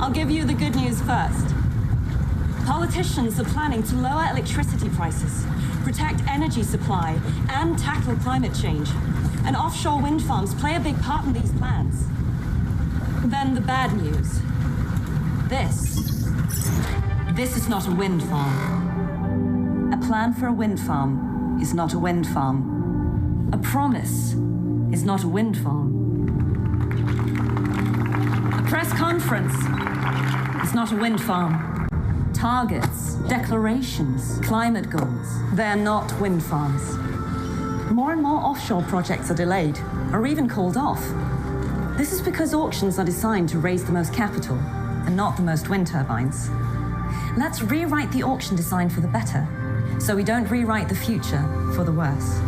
I'll give you the good news first. Politicians are planning to lower electricity prices, protect energy supply, and tackle climate change. And offshore wind farms play a big part in these plans. Then the bad news. This is not a wind farm. A plan for a wind farm is not a wind farm. A promise is not a wind farm. A press conference is not a wind farm. Targets, declarations, climate goals, they're not wind farms. More and more offshore projects are delayed, or even called off. This is because auctions are designed to raise the most capital, and not the most wind turbines. Let's rewrite the auction design for the better, so we don't rewrite the future for the worse.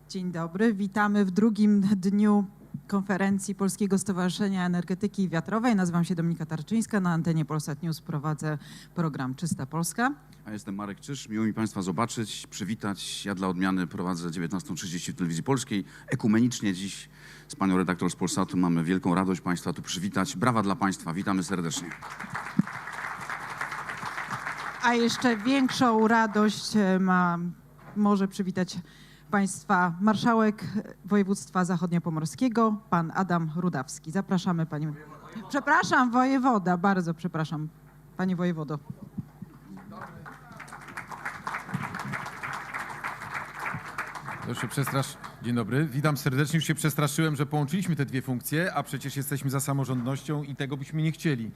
Dzień dobry, witamy w drugim dniu konferencji Polskiego Stowarzyszenia Energetyki Wiatrowej. Nazywam się Dominika Tarczyńska, na antenie Polsat News prowadzę program Czysta Polska. A jestem Marek Czyż, miło mi Państwa zobaczyć, przywitać. Ja dla odmiany prowadzę 19:30 w Telewizji Polskiej. Ekumenicznie dziś z panią redaktor z Polsatu mamy wielką radość Państwa tu przywitać. Brawa dla Państwa, witamy serdecznie. A jeszcze większą radość może przywitać Państwa marszałek województwa zachodniopomorskiego, pan Adam Rudawski. Zapraszamy panie. Przepraszam, wojewoda, bardzo przepraszam, panie wojewodo. Dzień dobry, witam serdecznie. Już się przestraszyłem, że połączyliśmy te dwie funkcje, a przecież jesteśmy za samorządnością i tego byśmy nie chcieli.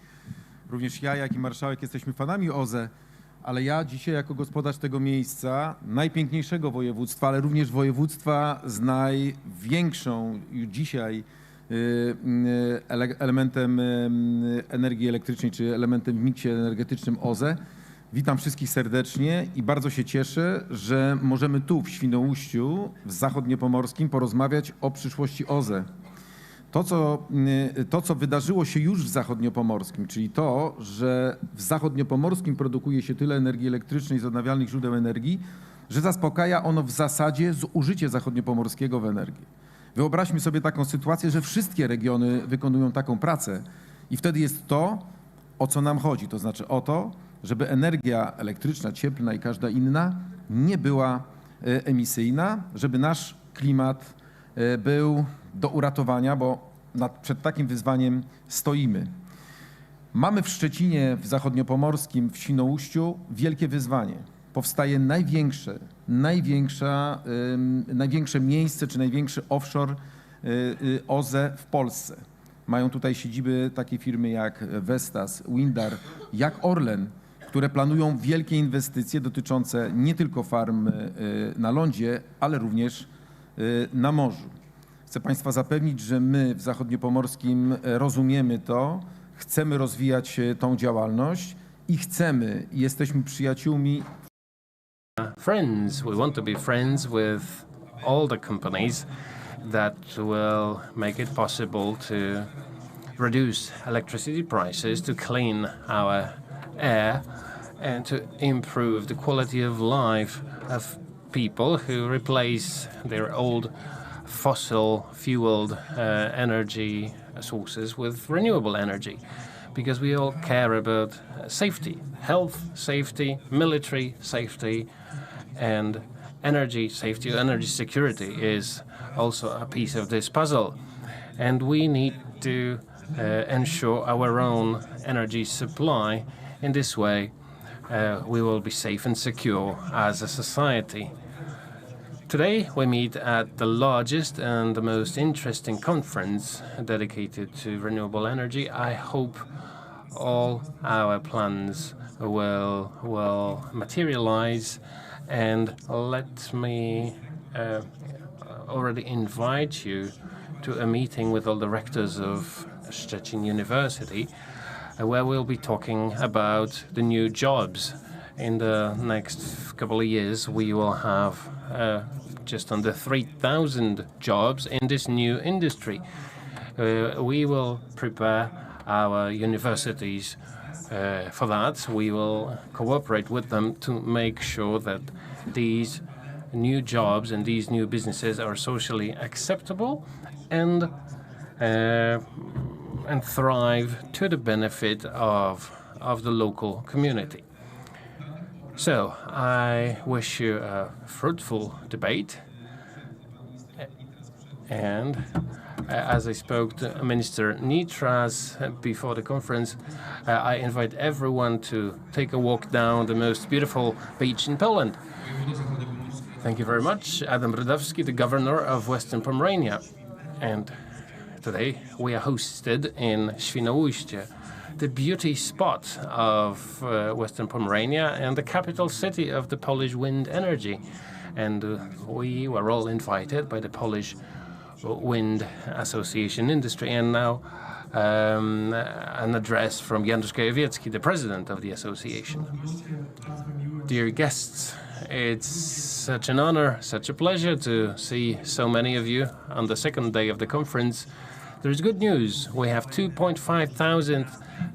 Również ja, jak i marszałek, jesteśmy fanami OZE, ale ja dzisiaj jako gospodarz tego miejsca, najpiękniejszego województwa, ale również województwa z największą już dzisiaj elementem energii elektrycznej, czy elementem w miksie energetycznym OZE. Witam wszystkich serdecznie i bardzo się cieszę, że możemy tu w Świnoujściu, w Zachodniopomorskim, porozmawiać o przyszłości OZE. To, co wydarzyło się już w Zachodniopomorskim, czyli to, że w Zachodniopomorskim produkuje się tyle energii elektrycznej z odnawialnych źródeł energii, że zaspokaja ono w zasadzie zużycie zachodniopomorskiego w energię. Wyobraźmy sobie taką sytuację, że wszystkie regiony wykonują taką pracę i wtedy jest to, o co nam chodzi, to znaczy o to, żeby energia elektryczna, cieplna i każda inna nie była emisyjna, żeby nasz klimat był do uratowania, bo przed takim wyzwaniem stoimy. Mamy w Szczecinie, w Zachodniopomorskim, w Świnoujściu wielkie wyzwanie. Powstaje największe miejsce, czy największy offshore OZE w Polsce. Mają tutaj siedziby takie firmy jak Vestas, Windar, jak Orlen, które planują wielkie inwestycje dotyczące nie tylko farm na lądzie, ale również na morzu. Chcę Państwa zapewnić, że my w Zachodniopomorskim rozumiemy to, chcemy rozwijać tą działalność i jesteśmy przyjaciółmi. Friends, we want to be friends with all the companies that will make it possible to reduce electricity prices, to clean our air and to improve the quality of life of people who replace their old fossil-fueled energy sources with renewable energy, because we all care about safety, health safety, military safety, and energy safety, energy security is also a piece of this puzzle. And we need to ensure our own energy supply. In this way, we will be safe and secure as a society. Today we meet at the largest and the most interesting conference dedicated to renewable energy. I hope all our plans will materialize, and let me already invite you to a meeting with all the rectors of Szczecin University, where we'll be talking about the new jobs. In the next couple of years, we will have just under 3,000 jobs in this new industry. We will prepare our universities For that, we will cooperate with them to make sure that these new jobs and these new businesses are socially acceptable and thrive to the benefit of the local community. So I wish you a fruitful debate. And as I spoke to Minister Nitras before the conference, I invite everyone to take a walk down the most beautiful beach in Poland. Thank you very much. Adam Rudowski, the governor of Western Pomerania. And today we are hosted in Świnoujście, the beauty spot of Western Pomerania and the capital city of the Polish wind energy. And we were all invited by the Polish Wind Association industry, and now an address from Janusz Kojowiecki, the president of the association. Dear guests, it's such an honor, such a pleasure to see so many of you on the second day of the conference. There's good news. We have 2,500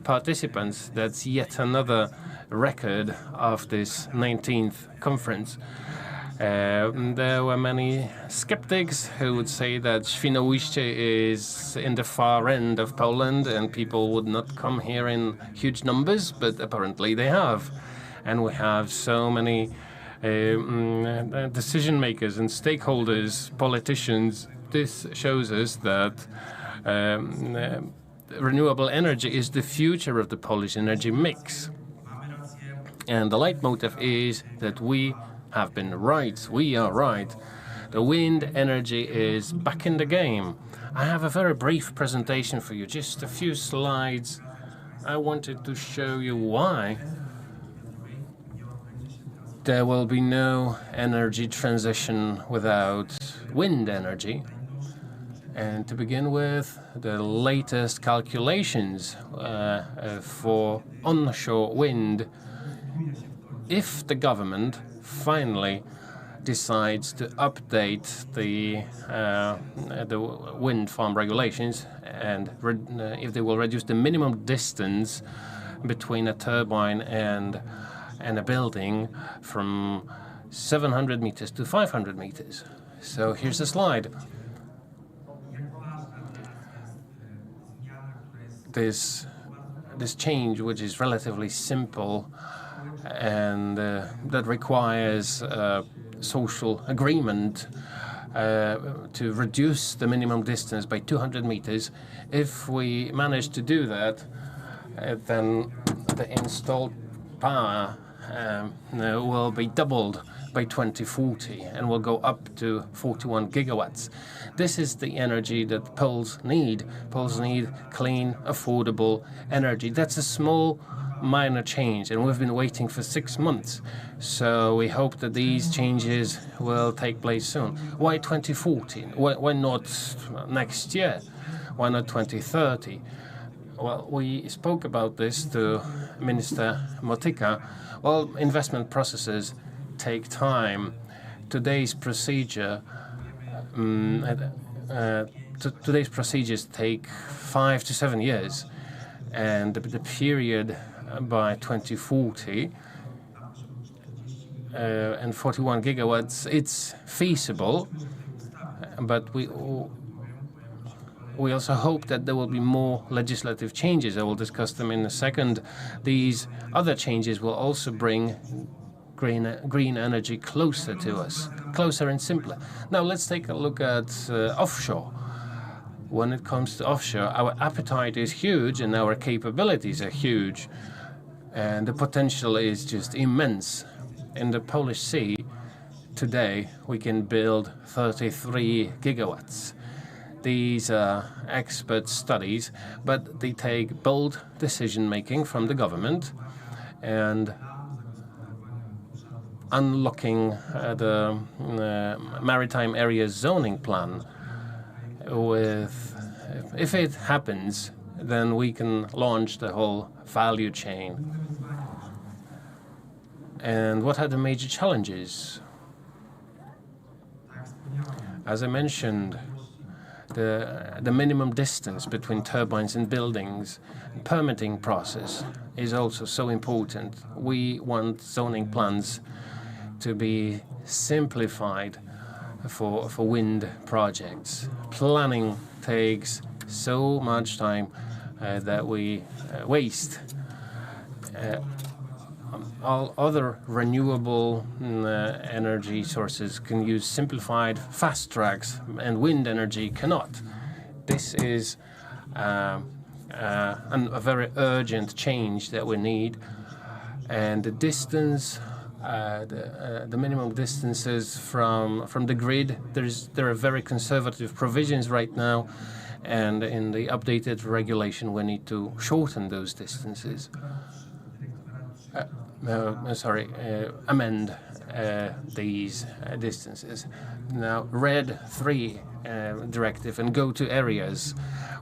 participants. That's yet another record of this 19th conference. There were many skeptics who would say that Świnoujście is in the far end of Poland and people would not come here in huge numbers, but apparently they have. And we have so many decision makers and stakeholders, politicians. This shows us that renewable energy is the future of the Polish energy mix. And the leitmotif is that we have been right. We are right. The wind energy is back in the game. I have a very brief presentation for you, just a few slides. I wanted to show you why there will be no energy transition without wind energy. And to begin with, the latest calculations for onshore wind. If the government finally decides to update the wind farm regulations and if they will reduce the minimum distance between a turbine and a building from 700 meters to 500 meters. So here's a slide. This change, which is relatively simple and that requires social agreement to reduce the minimum distance by 200 meters. If we manage to do that, then the installed power will be doubled by 2040 and will go up to 41 gigawatts. This is the energy that Poles need. Poles need clean, affordable energy. That's a small, minor change, and we've been waiting for 6 months. So we hope that these changes will take place soon. Why 2040? Why not next year? Why not 2030? Well, we spoke about this to Minister Motyka. Well, investment processes take time. Today's procedures take 5 to 7 years, and the period by 2040 and 41 gigawatts, it's feasible, but we also hope that there will be more legislative changes. I will discuss them in a second. These other changes will also bring green energy closer to us, closer and simpler. Now let's take a look at offshore. When it comes to offshore, our appetite is huge and our capabilities are huge, and the potential is just immense. In the Polish Sea, today we can build 33 gigawatts. These are expert studies, but they take bold decision-making from the government and unlocking the maritime area zoning plan. If it happens, then we can launch the whole value chain. And what are the major challenges? As I mentioned, the minimum distance between turbines and buildings, permitting process is also so important. We want zoning plans to be simplified for wind projects. Planning takes so much time that we waste. All other renewable energy sources can use simplified fast tracks, and wind energy cannot. This is a very urgent change that we need, and the distance, the minimum distances from the grid. There are very conservative provisions right now, and in the updated regulation, we need to shorten those distances. Amend these distances. Now, RED 3 directive and go-to areas,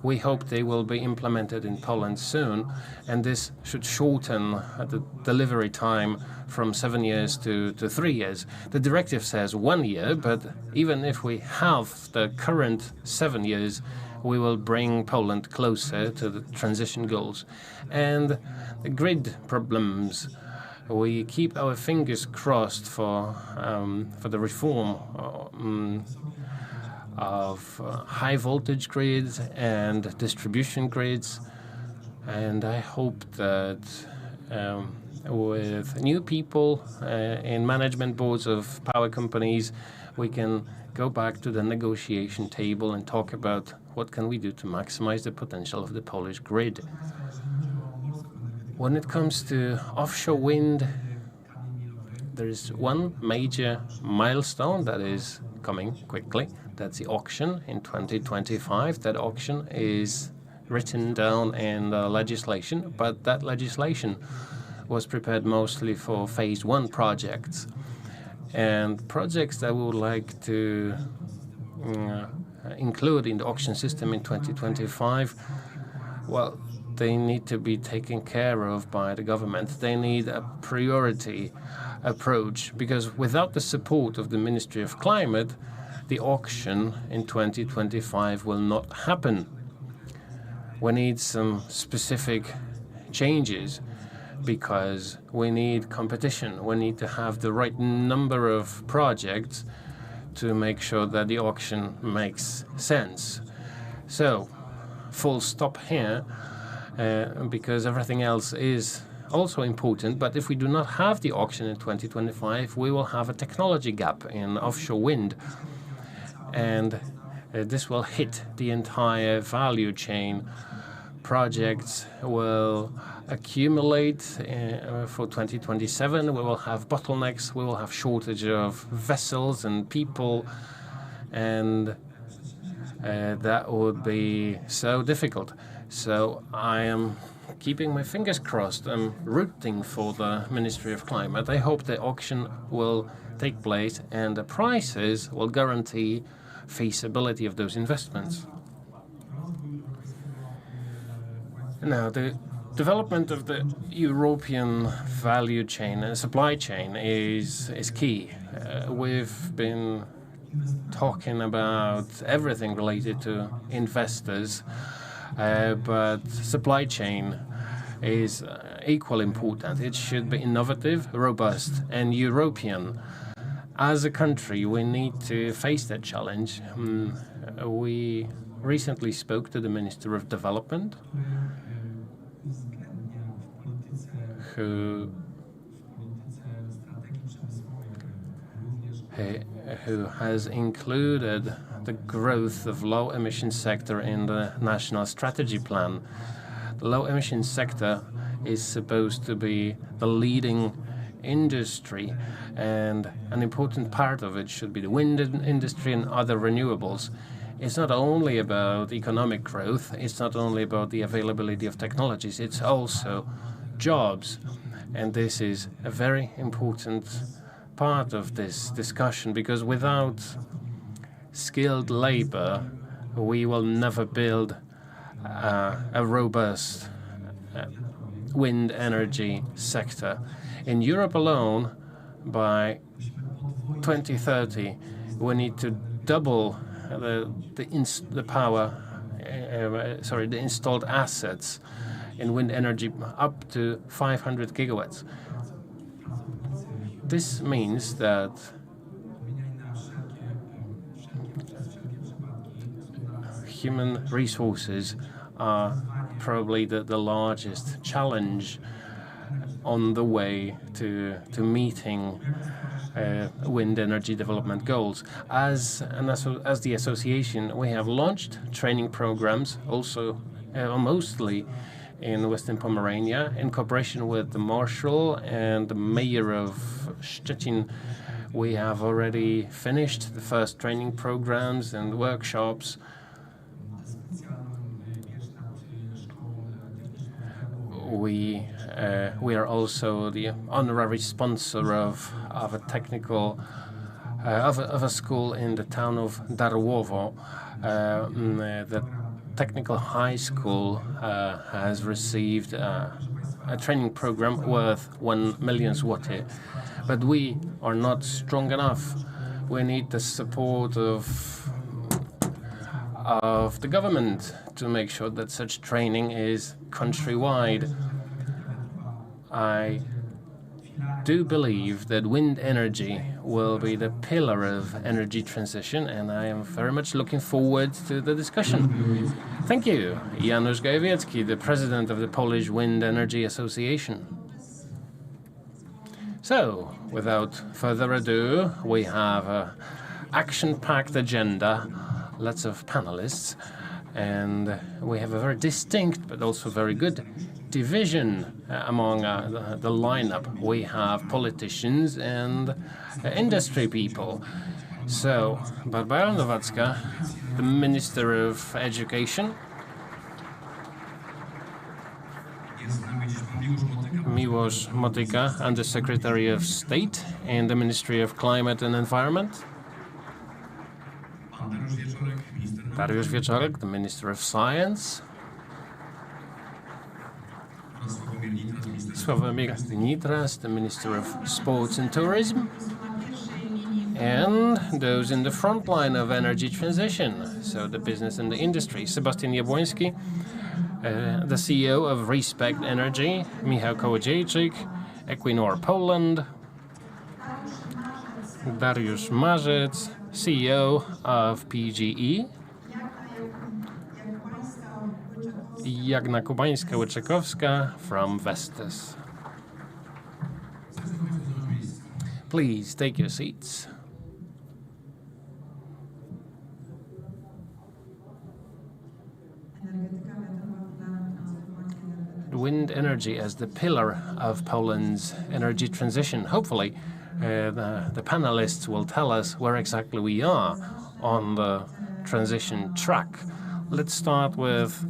we hope they will be implemented in Poland soon, and this should shorten the delivery time from 7 years to 3 years. The directive says 1 year, but even if we have the current 7 years, we will bring Poland closer to the transition goals. And the grid problems, we keep our fingers crossed for the reform of high voltage grids and distribution grids, and I hope that with new people in management boards of power companies, we can go back to the negotiation table and talk about what can we do to maximize the potential of the Polish grid. When it comes to offshore wind, there is one major milestone that is coming quickly. That's the auction in 2025. That auction is written down in the legislation, but that legislation was prepared mostly for phase 1 projects. And projects that we would like to include in the auction system in 2025, well, they need to be taken care of by the government. They need a priority approach, because without the support of the Ministry of Climate, the auction in 2025 will not happen. We need some specific changes, because we need competition. We need to have the right number of projects to make sure that the auction makes sense. So, full stop here, because everything else is also important. But if we do not have the auction in 2025, we will have a technology gap in offshore wind. And this will hit the entire value chain. Projects will accumulate for 2027. We will have bottlenecks. We will have shortage of vessels and people, and that would be so difficult. So I am keeping my fingers crossed. I'm rooting for the Ministry of Climate. I hope the auction will take place and the prices will guarantee feasibility of those investments. Now, the development of the European value chain and supply chain is key. We've been talking about everything related to investors, but supply chain is equally important. It should be innovative, robust, and European. As a country, we need to face that challenge. We recently spoke to the Minister of Development, who has included the growth of low-emission sector in the national strategy plan. The low-emission sector is supposed to be the leading industry, and an important part of it should be the wind industry and other renewables. It's not only about economic growth, it's not only about the availability of technologies, it's also jobs. And this is a very important part of this discussion, because without skilled labor, we will never build a robust wind energy sector. In Europe alone, by 2030, we need to double the installed assets in wind energy up to 500 gigawatts. This means that human resources are probably the largest challenge on the way to meeting wind energy development goals. As the association, we have launched training programs, also mostly in Western Pomerania, in cooperation with the Marshal and the Mayor of Szczecin. We have already finished the first training programs and workshops. We are also the honorary sponsor of a school in the town of Darłowo. The technical high school has received a training program worth 1 million zloty, but we are not strong enough. We need the support of the government to make sure that such training is countrywide. I do believe that wind energy will be the pillar of energy transition, and I am very much looking forward to the discussion. Thank you. Janusz Gajowiecki, the president of the Polish Wind Energy Association. So, without further ado, we have an action-packed agenda, lots of panelists, and we have a very distinct but also very good division among the lineup. We have politicians and industry people. So, Barbara Nowacka, the Minister of Education. Miłosz Motyka, Undersecretary of State in the Ministry of Climate and Environment. Dariusz Wieczorek, the Minister of Science. Sławomir Nitras, the Minister of Sports and Tourism. And those in the front line of energy transition, so the business and the industry. Sebastian Jabłoński, the CEO of Respect Energy. Michał Kołodziejczyk, Equinor Poland. Dariusz Marzec, CEO of PGE. Jagna Kubańska-Łyczakowska from Vestas. Please take your seats. Wind energy as the pillar of Poland's energy transition. Hopefully, the panelists will tell us where exactly we are on the transition track. Let's start with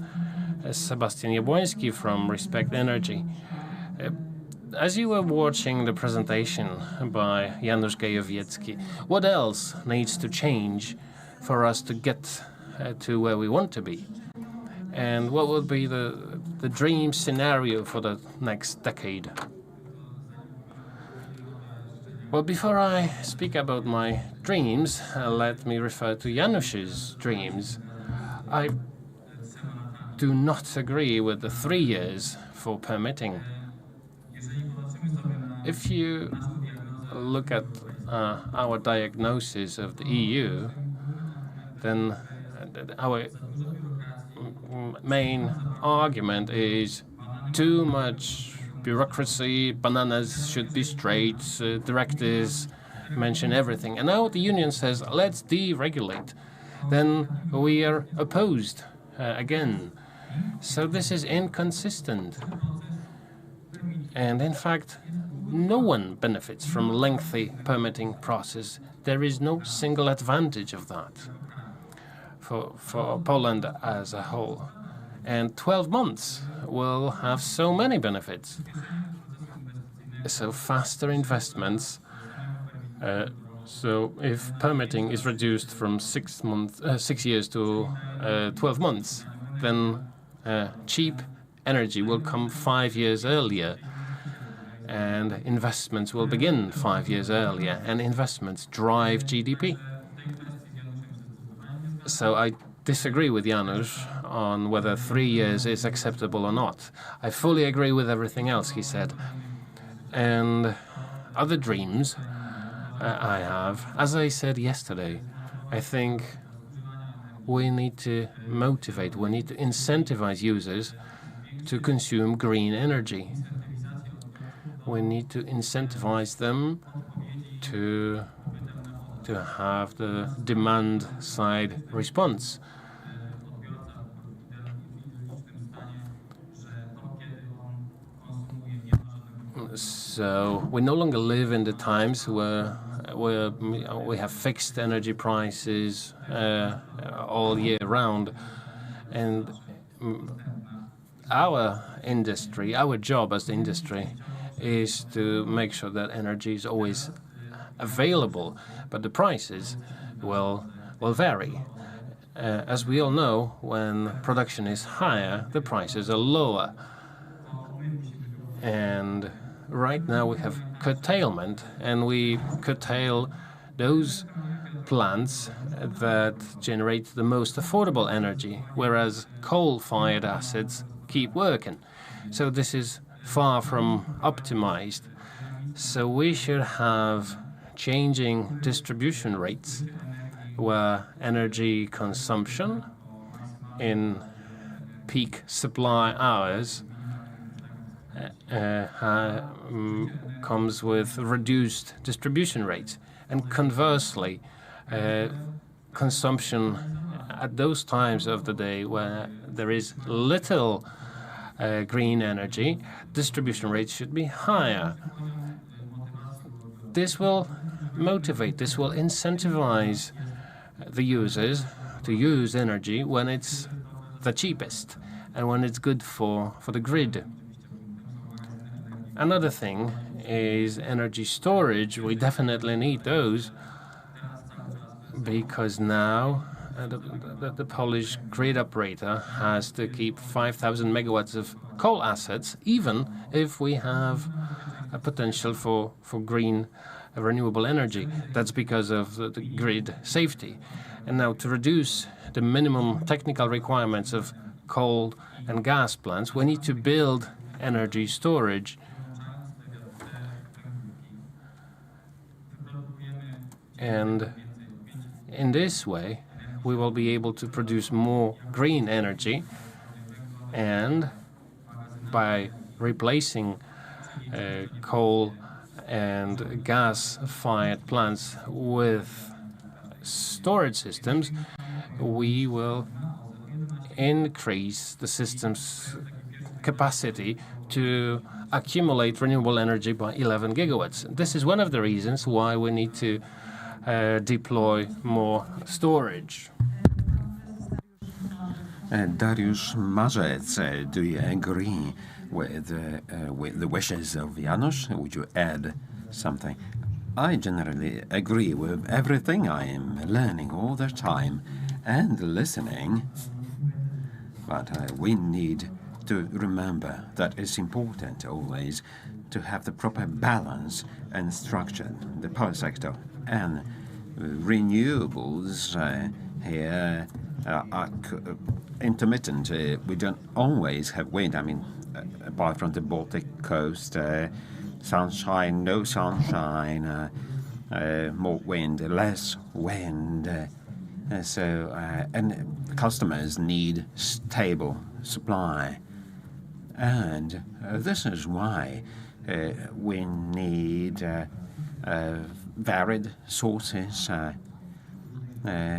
Sebastian Jabłoński from Respect Energy. As you were watching the presentation by Janusz Gajowiecki, what else needs to change for us to get to where we want to be? And what would be the dream scenario for the next decade? Well, before I speak about my dreams, let me refer to Janusz's dreams. I do not agree with the 3 years for permitting. If you look at our diagnosis of the EU, then our main argument is too much bureaucracy, bananas should be straight, directives mention everything. And now the union says, let's deregulate. Then we are opposed again. So this is inconsistent. And in fact, no one benefits from lengthy permitting process. There is no single advantage of that for Poland as a whole. And 12 months will have so many benefits. So faster investments. So if permitting is reduced from 6 years to 12 months, then cheap energy will come 5 years earlier, and investments will begin 5 years earlier, and investments drive GDP. So I disagree with Janusz on whether 3 years is acceptable or not. I fully agree with everything else he said. And other dreams I have, as I said yesterday, I think we need to motivate, we need to incentivize users to consume green energy. We need to incentivize them to have the demand side response. So we no longer live in the times where we have fixed energy prices all year round, and our industry, our job as the industry, is to make sure that energy is always available, but the prices will vary. As we all know, when production is higher, the prices are lower. And right now we have curtailment, and we curtail those plants that generate the most affordable energy, whereas coal-fired assets keep working. So this is far from optimized. So we should have changing distribution rates where energy consumption in peak supply hours comes with reduced distribution rates. And conversely, consumption at those times of the day where there is little green energy, distribution rates should be higher. This will motivate, this will incentivize the users to use energy when it's the cheapest and when it's good for the grid. Another thing is energy storage. We definitely need those because now the Polish grid operator has to keep 5,000 megawatts of coal assets, even if we have a potential for green renewable energy. That's because of the grid safety. And now to reduce the minimum technical requirements of coal and gas plants, we need to build energy storage. And in this way, we will be able to produce more green energy, and by replacing coal and gas-fired plants with storage systems, we will increase the system's capacity to accumulate renewable energy by 11 gigawatts. This is one of the reasons why we need to deploy more storage. Dariusz Marzec, do you agree with the wishes of Janusz? Would you add something? I generally agree with everything. I am learning all the time and listening. But we need to remember that it's important always to have the proper balance and structure, the power sector. And renewables here are intermittent. We don't always have wind. I mean, apart from the Baltic coast, sunshine, no sunshine, more wind, less wind. And customers need stable supply. And this is why we need varied sources,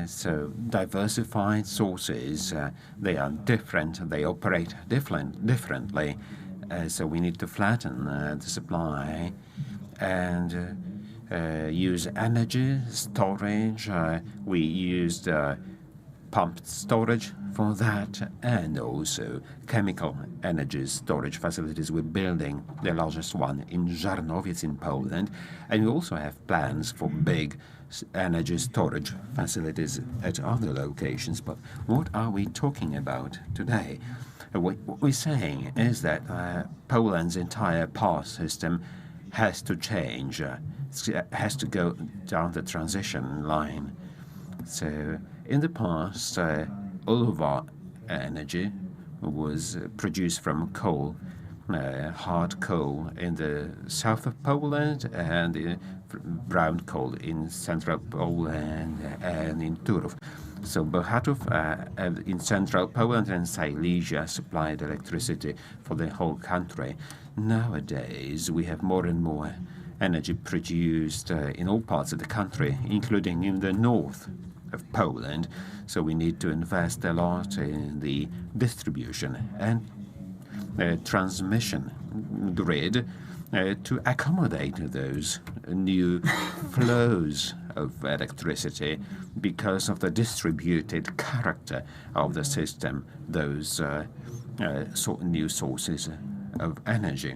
so diversified sources. They are different, they operate differently, so we need to flatten the supply and use energy storage. We used pumped storage for that, and also chemical energy storage facilities. We're building the largest one in Żarnowiec in Poland, and we also have plans for big energy storage facilities at other locations. But what are we talking about today? What we're saying is that Poland's entire power system has to change, has to go down the transition line. So In the past, all of our energy was produced from coal, hard coal in the south of Poland and brown coal in central Poland and in Turów. So Bełchatów in central Poland and Silesia supplied electricity for the whole country. Nowadays, we have more and more energy produced in all parts of the country, including in the north of Poland. So we need to invest a lot in the distribution and transmission grid to accommodate those new flows of electricity because of the distributed character of the system, those new sources of energy.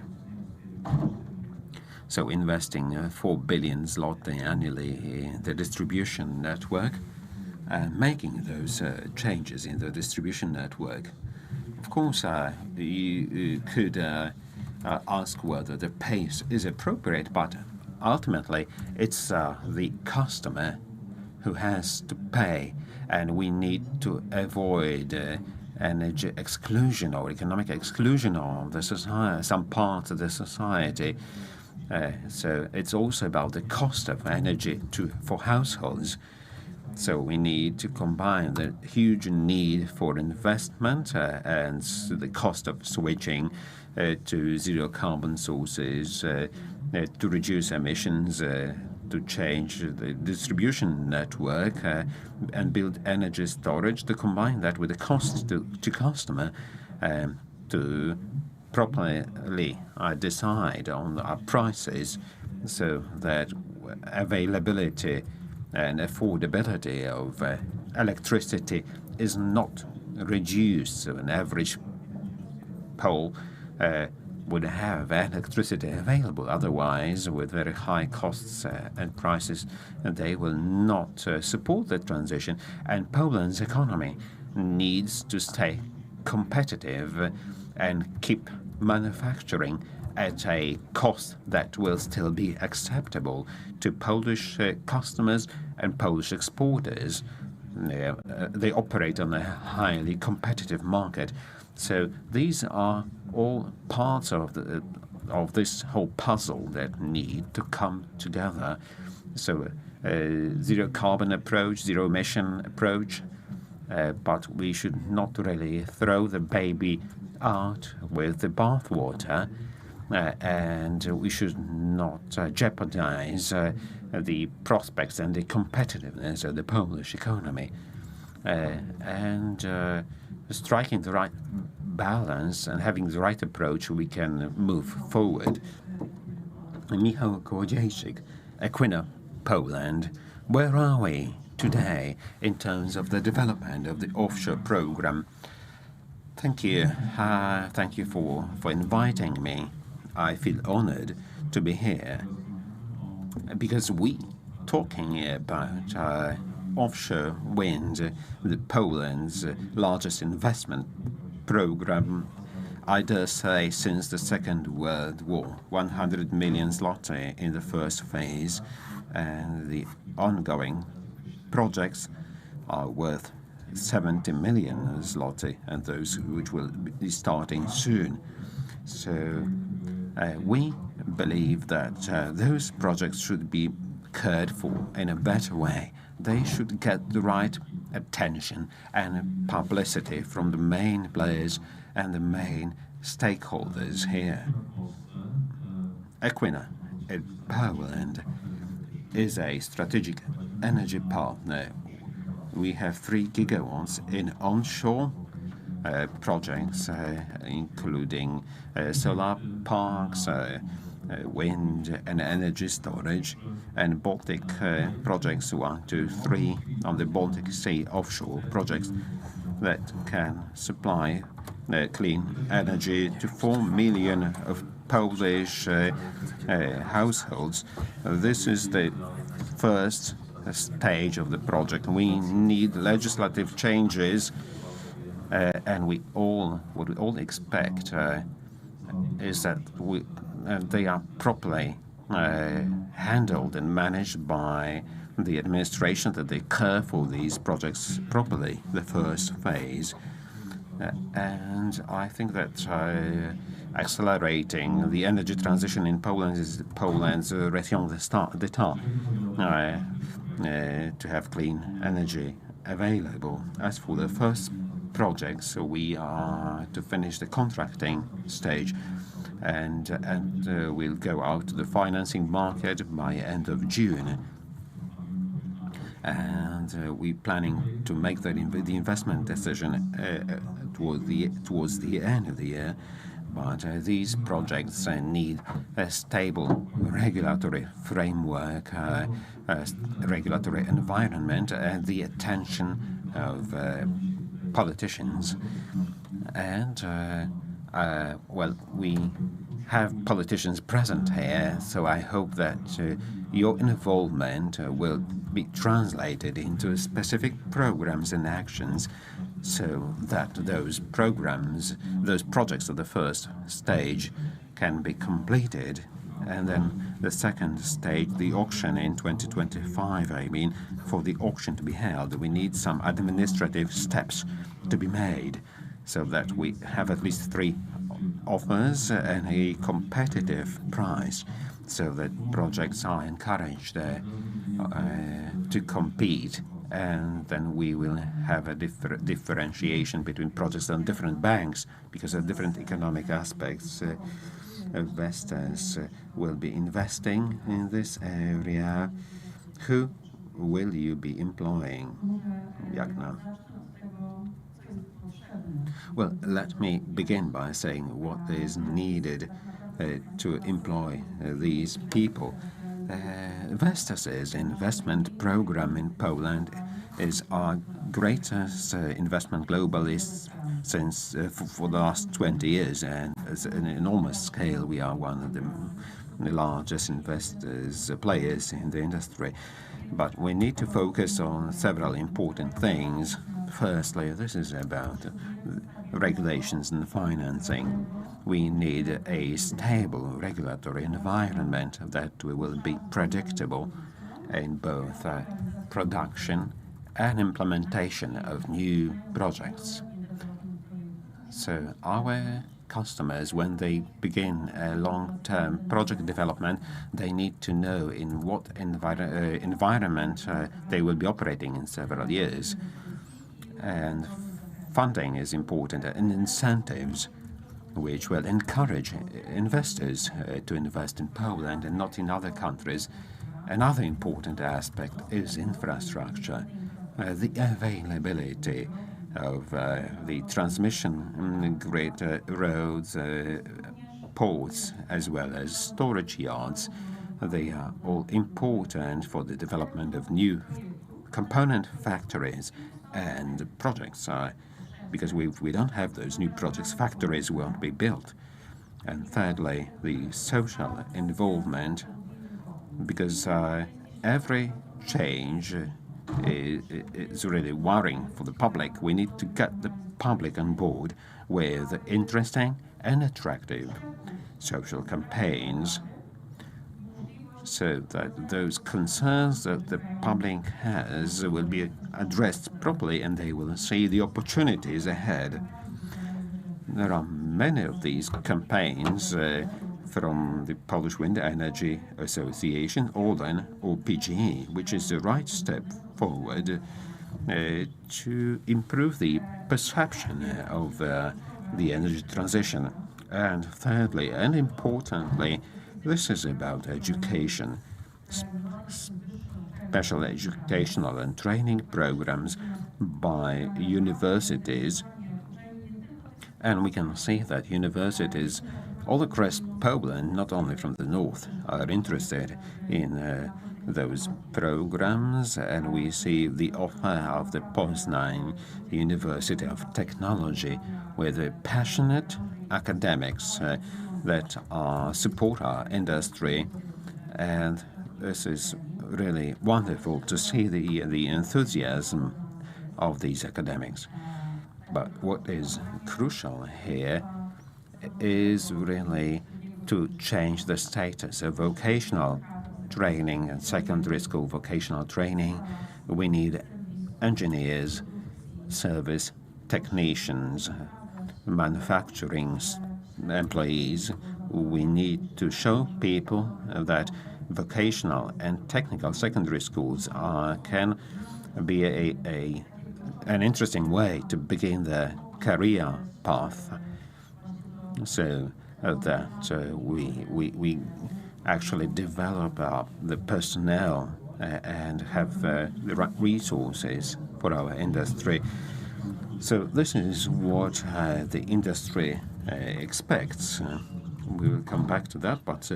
So investing 4 billion zloty annually in the distribution network and making those changes in the distribution network. Of course, you could ask whether the pace is appropriate, but ultimately it's the customer who has to pay, and we need to avoid energy exclusion or economic exclusion of the society, some parts of the society. So it's also about the cost of energy for households. So we need to combine the huge need for investment and the cost of switching to zero carbon sources, to reduce emissions, to change the distribution network and build energy storage, to combine that with the cost to customer to properly decide on our prices so that availability and affordability of electricity is not reduced. So an average Pole would have electricity available. Otherwise, with very high costs and prices, they will not support the transition. And Poland's economy needs to stay competitive and keep manufacturing at a cost that will still be acceptable to Polish customers and Polish exporters. They operate on a highly competitive market. So these are all parts of this whole puzzle that need to come together. So zero carbon approach, zero emission approach, but we should not really throw the baby out with the bathwater, and we should not jeopardize the prospects and the competitiveness of the Polish economy. Striking the right balance and having the right approach, we can move forward. Michał Kołodziejczyk, Equina, Poland. Where are we today in terms of the development of the offshore program? Thank you. Thank you for inviting me. I feel honored to be here because we talking about offshore wind, Poland's largest investment program, I dare say, since the Second World War. 100 million zloty in the first phase, and the ongoing projects are worth 70 million zloty, and those which will be starting soon. So we believe that those projects should be cared for in a better way. They should get the right attention and publicity from the main players and the main stakeholders here. Equina in Poland is a strategic energy partner. We have 3 gigawatts in onshore projects, including solar parks, wind and energy storage, and Baltic projects 1, 2, 3 on the Baltic Sea offshore projects that can supply clean energy to 4 million of Polish households. This is the first stage of the project. We need legislative changes, and what we all expect is that they are properly handled and managed by the administration, that they care for these projects properly, the first phase. And I think that accelerating the energy transition in Poland is Poland's raison d'etat, to have clean energy available. As for the first projects, we are to finish the contracting stage, and we'll go out to the financing market by end of June. And we're planning to make the investment decision towards the end of the year. But these projects need a stable regulatory framework, regulatory environment, and the attention of politicians. And well, we have politicians present here, so I hope that your involvement will be translated into specific programs and actions, so that those programs, those projects of the first stage can be completed. And then the second stage, the auction in 2025, I mean, for the auction to be held, we need some administrative steps to be made so that we have at least 3 offers and a competitive price, so that projects are encouraged to compete. And then we will have a differentiation between projects on different banks because of different economic aspects. Investors will be investing in this area. Who will you be employing, Jagna? Well, let me begin by saying what is needed to employ these people. Vestas' investment program in Poland is our greatest investment globally since for the last 20 years, and at an enormous scale we are one of the largest players in the industry. But we need to focus on several important things. Firstly, this is about regulations and financing. We need a stable regulatory environment that will be predictable in both production and implementation of new projects. So our customers, when they begin a long-term project development, they need to know in what environment they will be operating in several years. And funding is important, and incentives which will encourage investors to invest in Poland and not in other countries. Another important aspect is infrastructure, the availability of the transmission grid, roads, ports, as well as storage yards. They are all important for the development of new component factories and projects. Because if we don't have those new projects, factories won't be built. And thirdly, the social involvement, because every change is really worrying for the public. We need to get the public on board with interesting and attractive social campaigns, so that those concerns that the public has will be addressed properly and they will see the opportunities ahead. There are many of these campaigns from the Polish Wind Energy Association, ORLEN, or PGE, which is the right step forward to improve the perception of the energy transition. And thirdly, and importantly, this is about education, special educational and training programs by universities. And we can see that universities all across Poland, not only from the north, are interested in those programs. And we see the offer of the Poznań University of Technology with passionate academics that support our industry. And this is really wonderful to see the enthusiasm of these academics. But what is crucial here is really to change the status of vocational training and secondary school vocational training. We need engineers, service technicians, manufacturing employees. We need to show people that vocational and technical secondary schools can be an interesting way to begin their career path, so that we actually develop the personnel and have the right resources for our industry. So this is what the industry expects. We will come back to that, but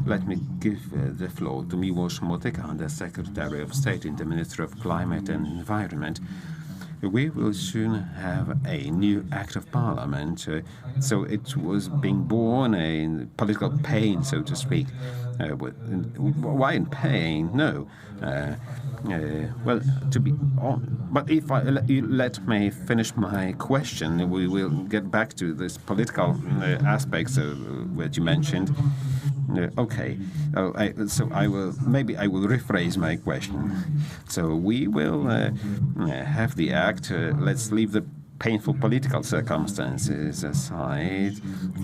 let me give the floor to Miłosz Motyka, the Secretary of State in the Ministry of Climate and Environment. We will soon have a new Act of Parliament, so it was being born in political pain, so to speak. Why in pain? No. Well, but if you let me finish my question, we will get back to this political aspects that you mentioned. Okay, so I will rephrase my question. So we will have the act. Let's leave the painful political circumstances aside.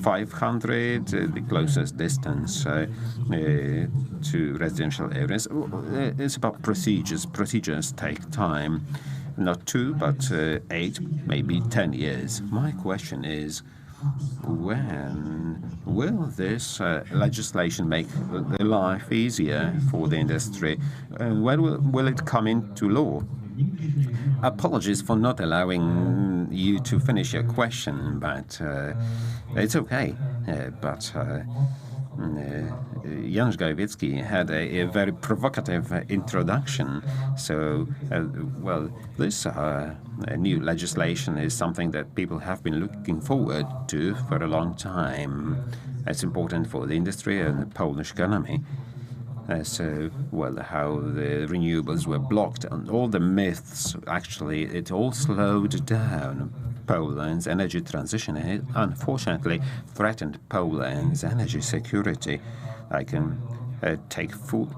500, the closest distance to residential areas. It's about procedures. Procedures take time, not 2, but 8, maybe 10 years. My question is, when will this legislation make life easier for the industry? When will it come into law? Apologies for not allowing you to finish your question, but it's okay. But Janusz Gajewicki had a very provocative introduction. So, well, this new legislation is something that people have been looking forward to for a long time. It's important for the industry and the Polish economy. So, well, how the renewables were blocked and all the myths, actually, it all slowed down Poland's energy transition. It unfortunately threatened Poland's energy security. I can take full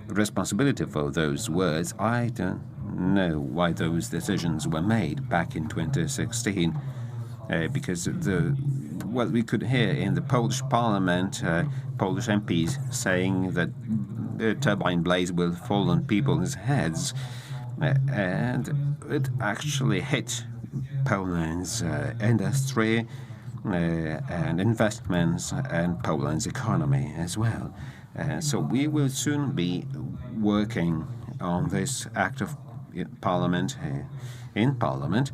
responsibility for those words. I don't know why those decisions were made back in 2016. Because we could hear in the Polish parliament, Polish MPs saying that turbine blades will fall on people's heads, and it actually hit Poland's industry and investments and Poland's economy as well. So we will soon be working on this act of parliament in parliament.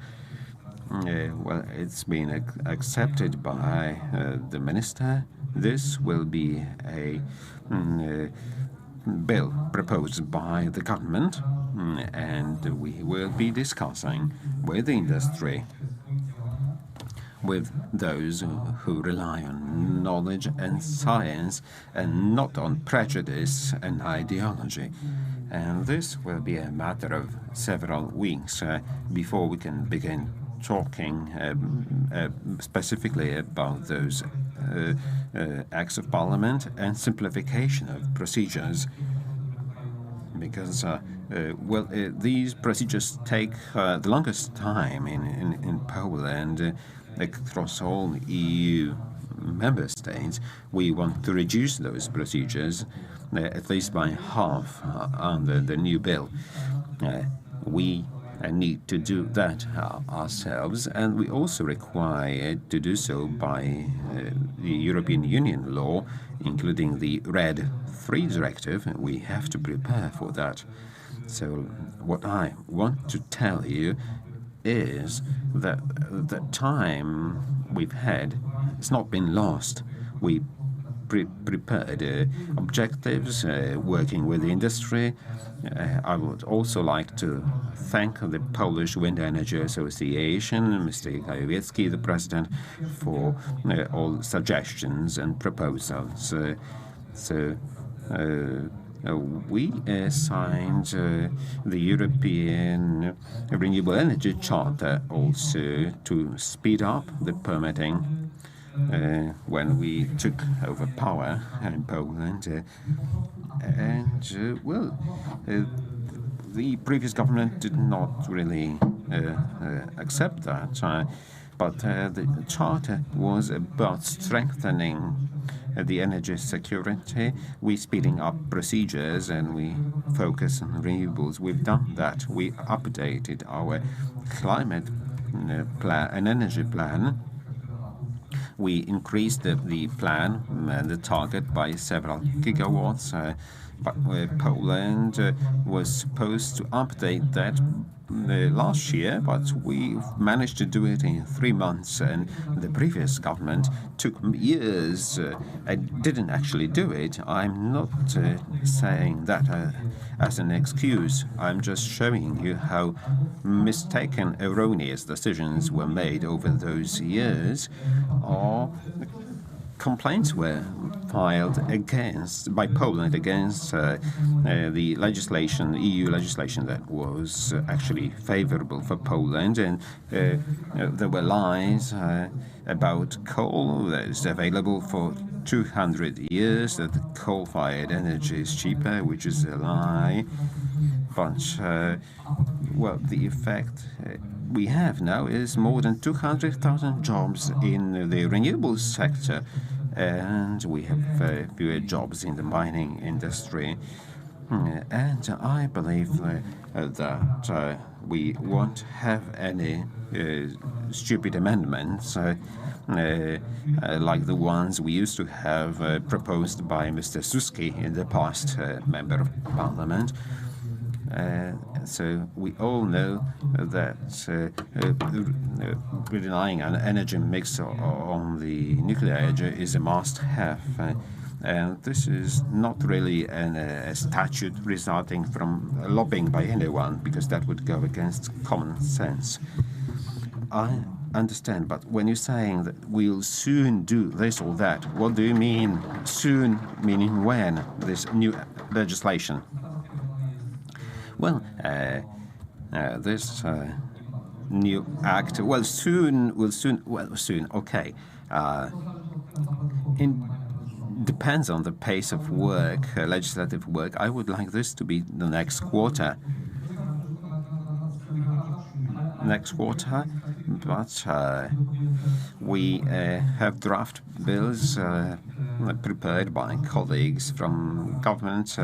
Well, it's been accepted by the minister. This will be a bill proposed by the government, and we will be discussing with the industry, with those who rely on knowledge and science and not on prejudice and ideology. And this will be a matter of several weeks before we can begin talking specifically about those acts of parliament and simplification of procedures, because these procedures take the longest time in Poland across all EU member states. We want to reduce those procedures at least by half under the new bill. We need to do that ourselves, and we also require to do so by the European Union law, including the RED III directive. We have to prepare for that. So what I want to tell you is that the time we've had has not been lost. We prepared objectives, working with the industry. I would also like to thank the Polish Wind Energy Association, Mr. Gajewicki, the president, for all suggestions and proposals. We signed the European Renewable Energy Charter also to speed up the permitting. When we took over power in Poland, The previous government did not really accept that, but the charter was about strengthening the energy security. We're speeding up procedures and we focus on renewables. We've done that. We updated our climate plan and energy plan. We increased the plan and the target by several gigawatts. But Poland was supposed to update that last year, but we managed to do it in 3 months, and the previous government took years and didn't actually do it. I'm not saying that as an excuse. I'm just showing you how mistaken, erroneous decisions were made over those years, or complaints were filed by Poland against the legislation, EU legislation that was actually favorable for Poland, and there were lies about coal that is available for 200 years, that the coal-fired energy is cheaper, which is a lie. But, the effect we have now is more than 200,000 jobs in the renewables sector, and we have fewer jobs in the mining industry. And I believe that we won't have any stupid amendments like the ones we used to have proposed by Mr. Suski in the past, Member of Parliament. So we all know that relying on energy mix on the nuclear energy is a must-have. And this is not really a statute resulting from lobbying by anyone, because that would go against common sense. I understand, but when you're saying that we'll soon do this or that, what do you mean soon, meaning when, this new legislation? Well, this new act, soon, okay. Depends on the pace of work, legislative work. I would like this to be the next quarter. But we have draft bills prepared by colleagues from government.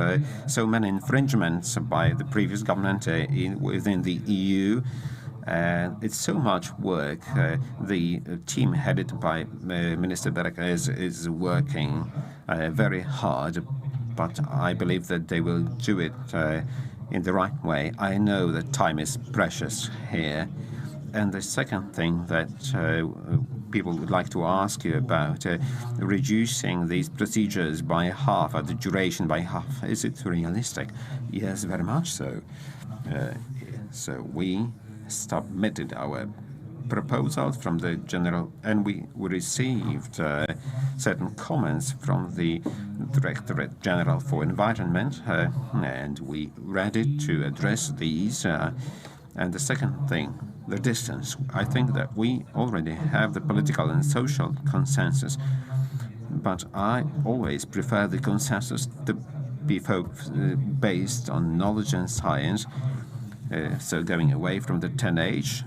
So many infringements by the previous government within the EU. It's so much work. The team headed by Minister Berek is working very hard, but I believe that they will do it in the right way. I know that time is precious here. And the second thing that people would like to ask you about, reducing these procedures by half, or the duration by half, is it realistic? Yes, very much so. So we submitted our proposals from the general, and we received certain comments from the Directorate General for Environment, and we ready to address these. And the second thing, the distance. I think that we already have the political and social consensus, but I always prefer the consensus to be based on knowledge and science. So going away from the 10H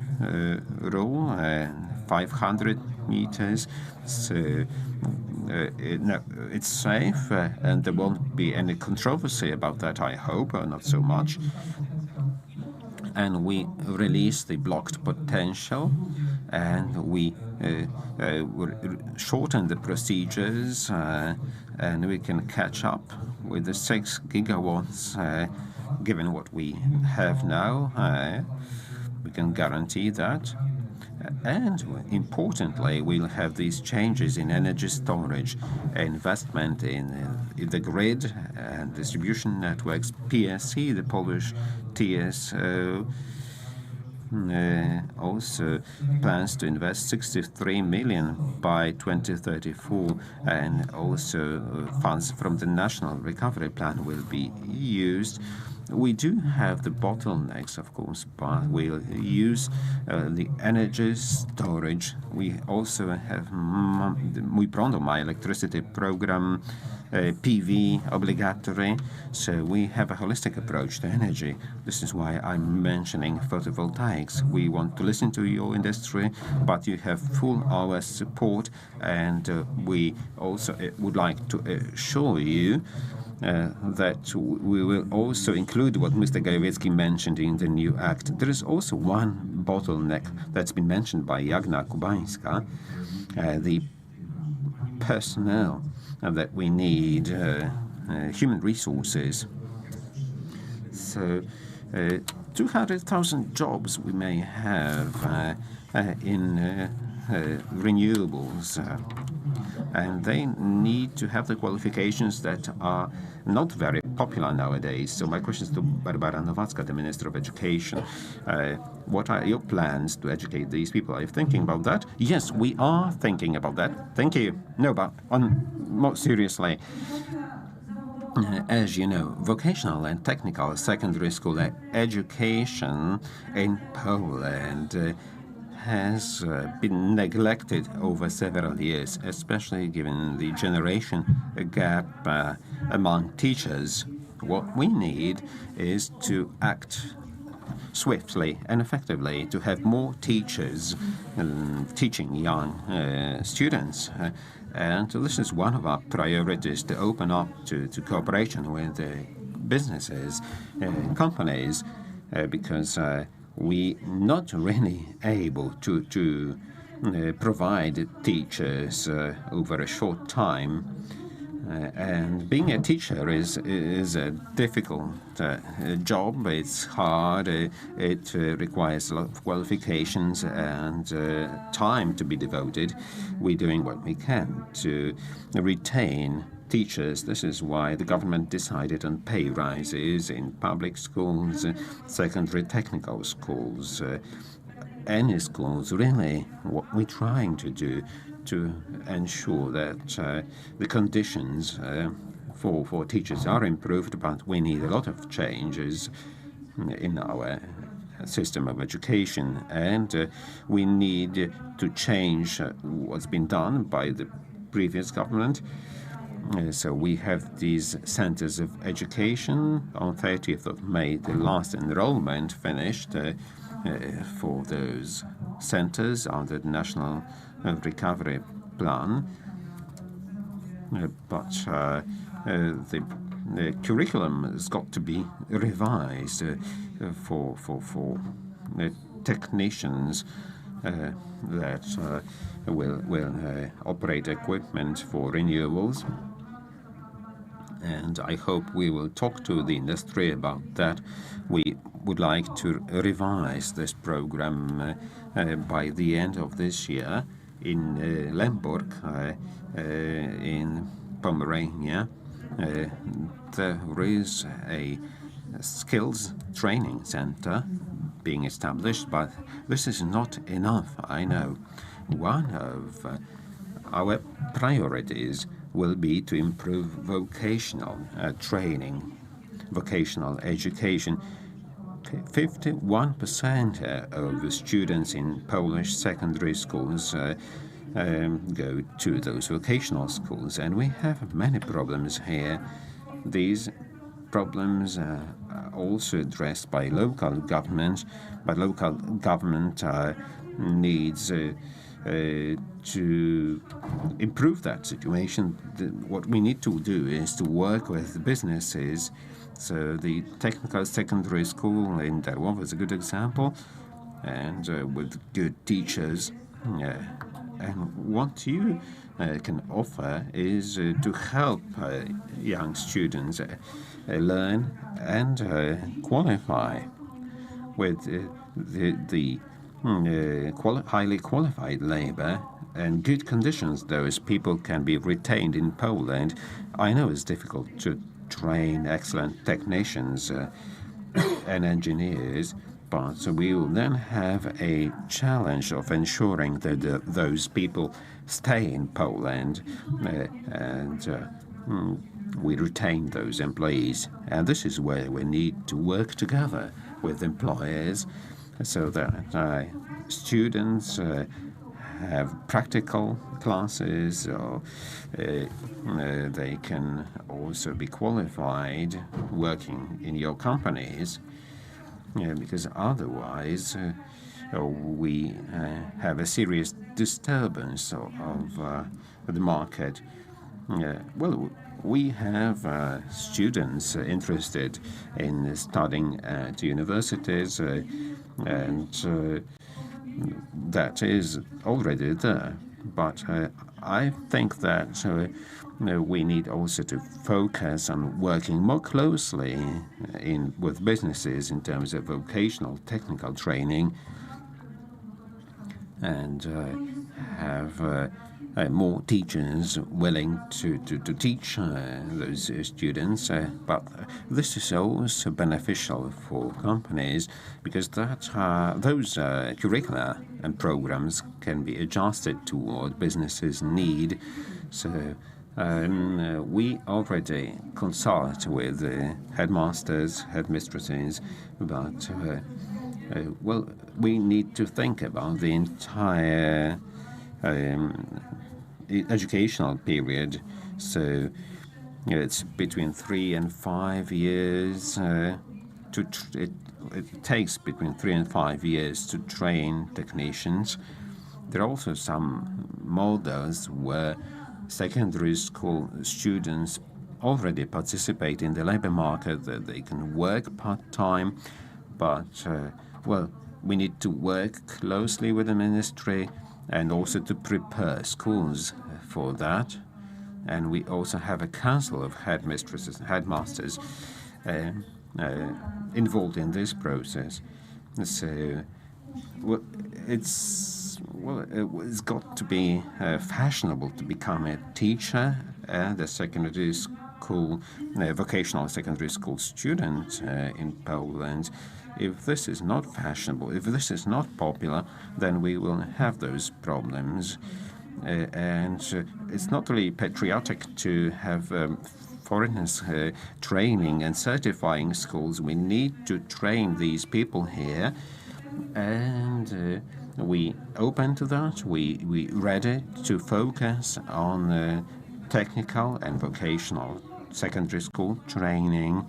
rule, 500 meters, so it's safe, and there won't be any controversy about that, I hope, or not so much. And we release the blocked potential, and we shorten the procedures, and we can catch up with the 6 gigawatts, given what we have now. We can guarantee that. And importantly, we'll have these changes in energy storage, investment in the grid and distribution networks. PSC, the Polish TSO, also plans to invest 63 million by 2034, and also funds from the National Recovery Plan will be used. We do have the bottlenecks, of course, but we'll use the energy storage. We also have Mój Prąd, My Electricity program, PV obligatory. So we have a holistic approach to energy. This is why I'm mentioning photovoltaics. We want to listen to your industry, but you have full our support, and we also would like to assure you that we will also include what Mr. Gajewicki mentioned in the new act. There is also one bottleneck that's been mentioned by Jagna Kubańska, the personnel that we need, human resources. So 200,000 jobs we may have in renewables, and they need to have the qualifications that are not very popular nowadays. So my question is to Barbara Nowacka, the Minister of Education. What are your plans to educate these people? Are you thinking about that? Yes, we are thinking about that. Thank you. No, but more seriously, as you know, vocational and technical secondary school education in Poland has been neglected over several years, especially given the generation gap among teachers. What we need is to act swiftly and effectively to have more teachers teaching young students. And this is one of our priorities, to open up to cooperation with businesses, companies, because we not really able to provide teachers over a short time. And being a teacher is a difficult job. It's hard. It requires a lot of qualifications and time to be devoted. We're doing what we can to retain teachers. This is why the government decided on pay rises in public schools, secondary technical schools, any schools. Really, what we're trying to do to ensure that the conditions for teachers are improved, but we need a lot of changes in our system of education, and we need to change what's been done by the previous government. So we have these centers of education. On 30th of May, the last enrollment finished for those centers under the National Recovery Plan. But the curriculum has got to be revised for technicians that will operate equipment for renewables. And I hope we will talk to the industry about that. We would like to revise this program by the end of this year. In Lemberg, in Pomerania, there is a skills training center being established, but this is not enough, I know. One of our priorities will be to improve vocational training, vocational education. 51% of the students in Polish secondary schools go to those vocational schools, and we have many problems here. These problems are also addressed by local government, but local government needs to improve that situation. What we need to do is to work with businesses. So the technical secondary school in Darłowo is a good example, and with good teachers. And what you can offer is to help young students learn and qualify with the highly qualified labor and good conditions. Those people can be retained in Poland. I know it's difficult to train excellent technicians and engineers, but we will then have a challenge of ensuring that those people stay in Poland and we retain those employees. And this is where we need to work together with employers so that students have practical classes, or they can also be qualified working in your companies, because otherwise we have a serious disturbance of the market. Well, we have students interested in studying at universities, and that is already there. But I think that we need also to focus on working more closely with businesses in terms of vocational technical training, and have more teachers willing to teach those students. But this is also beneficial for companies, because those curricula and programs can be adjusted to what businesses need. So we already consult with headmasters, headmistresses, but well, we need to think about the entire educational period. So it's between 3 and 5 years. It takes between 3 and 5 years to train technicians. There are also some models where secondary school students already participate in the labor market, that they can work part-time, but well, we need to work closely with the ministry and also to prepare schools for that. And we also have a council of headmistresses and headmasters involved in this process. So, well, it's got to be fashionable to become a teacher and a secondary school, vocational secondary school student in Poland. If this is not fashionable, if this is not popular, then we will have those problems. And it's not really patriotic to have foreigners training and certifying schools. We need to train these people here, and we open to that. We ready to focus on technical and vocational secondary school training.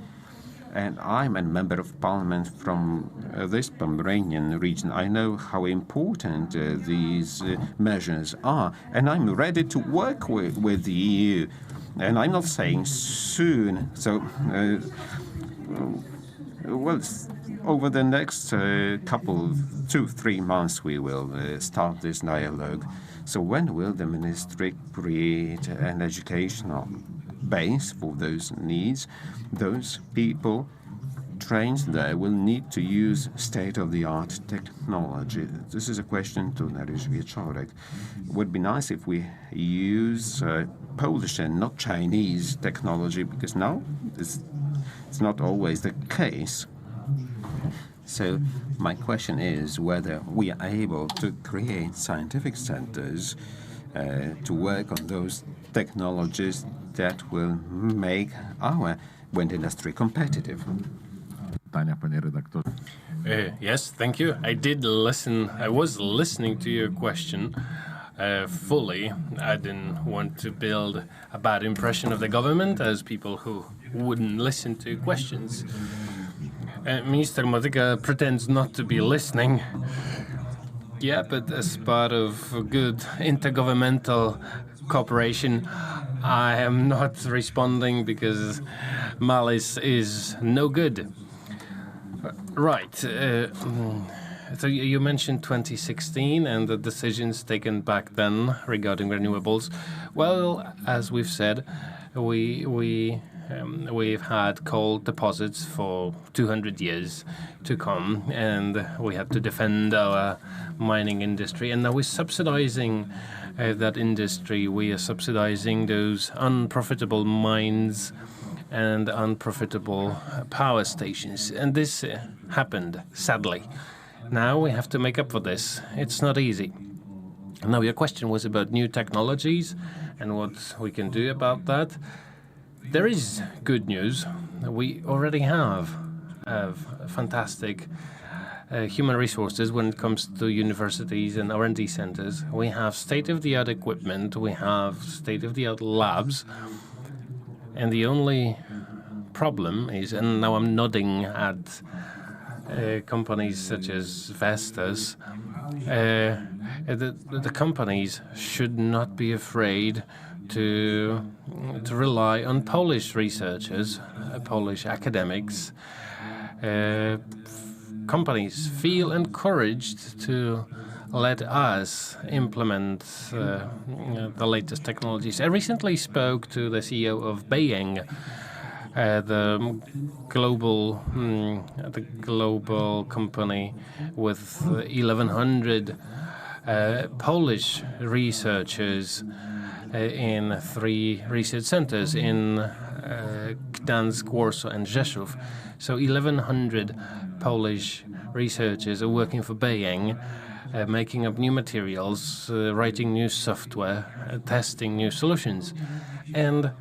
And I'm a member of parliament from this Pomeranian region. I know how important these measures are, and I'm ready to work with the EU. And I'm not saying soon. So, well, over the next 2-3 months, we will start this dialogue. So when will the ministry create an educational base for those needs? Those people trained there will need to use state-of-the-art technology. This is a question to Nariusz Wieczorek. It would be nice if we use Polish and not Chinese technology, because now it's not always the case. So my question is whether we are able to create scientific centers to work on those technologies that will make our wind industry competitive. Yes, thank you. I did listen. I was listening to your question fully. I didn't want to build a bad impression of the government as people who wouldn't listen to questions. Minister Motyka pretends not to be listening. Yeah, but as part of good intergovernmental cooperation, I am not responding because malice is no good. Right. So you mentioned 2016 and the decisions taken back then regarding renewables. Well, as we've said, we've had coal deposits for 200 years to come, and we have to defend our mining industry. And now we're subsidizing that industry. We are subsidizing those unprofitable mines and unprofitable power stations. And this happened, sadly. Now we have to make up for this. It's not easy. Now, your question was about new technologies and what we can do about that. There is good news. We already have fantastic human resources when it comes to universities and R&D centers. We have state-of-the-art equipment, we have state-of-the-art labs, and the only problem is, and now I'm nodding at companies such as Vestas, the companies should not be afraid to rely on Polish researchers, Polish academics. Companies feel encouraged to let us implement the latest technologies. I recently spoke to the CEO of BWEA, the global company with 1,100 Polish researchers in 3 research centers in Gdańsk, Warsaw, and Rzeszów. So 1,100 Polish researchers are working for BWEA, making up new materials, writing new software, testing new solutions. And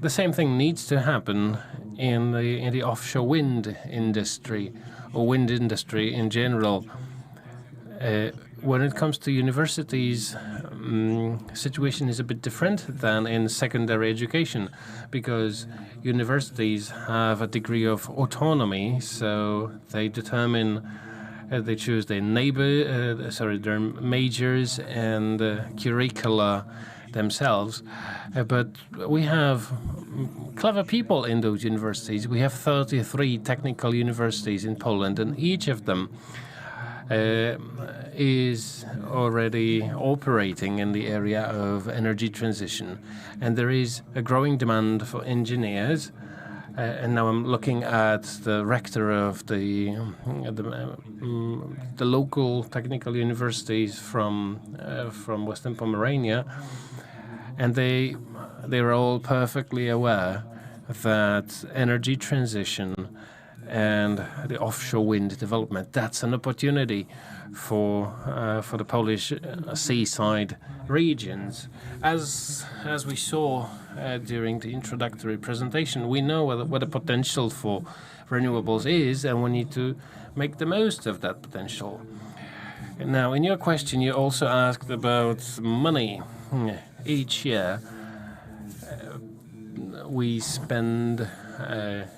the same thing needs to happen in the offshore wind industry, or wind industry in general. When it comes to universities, situation is a bit different than in secondary education, because universities have a degree of autonomy, so they determine, they choose their their majors and curricula themselves. But we have clever people in those universities. We have 33 technical universities in Poland, and each of them is already operating in the area of energy transition. And there is a growing demand for engineers. And now I'm looking at the rector of the local technical universities from Western Pomerania, and they're all perfectly aware that energy transition and the offshore wind development, that's an opportunity for the Polish seaside regions. As we saw during the introductory presentation, we know what the potential for renewables is, and we need to make the most of that potential. Now, in your question, you also asked about money. Each year, we spend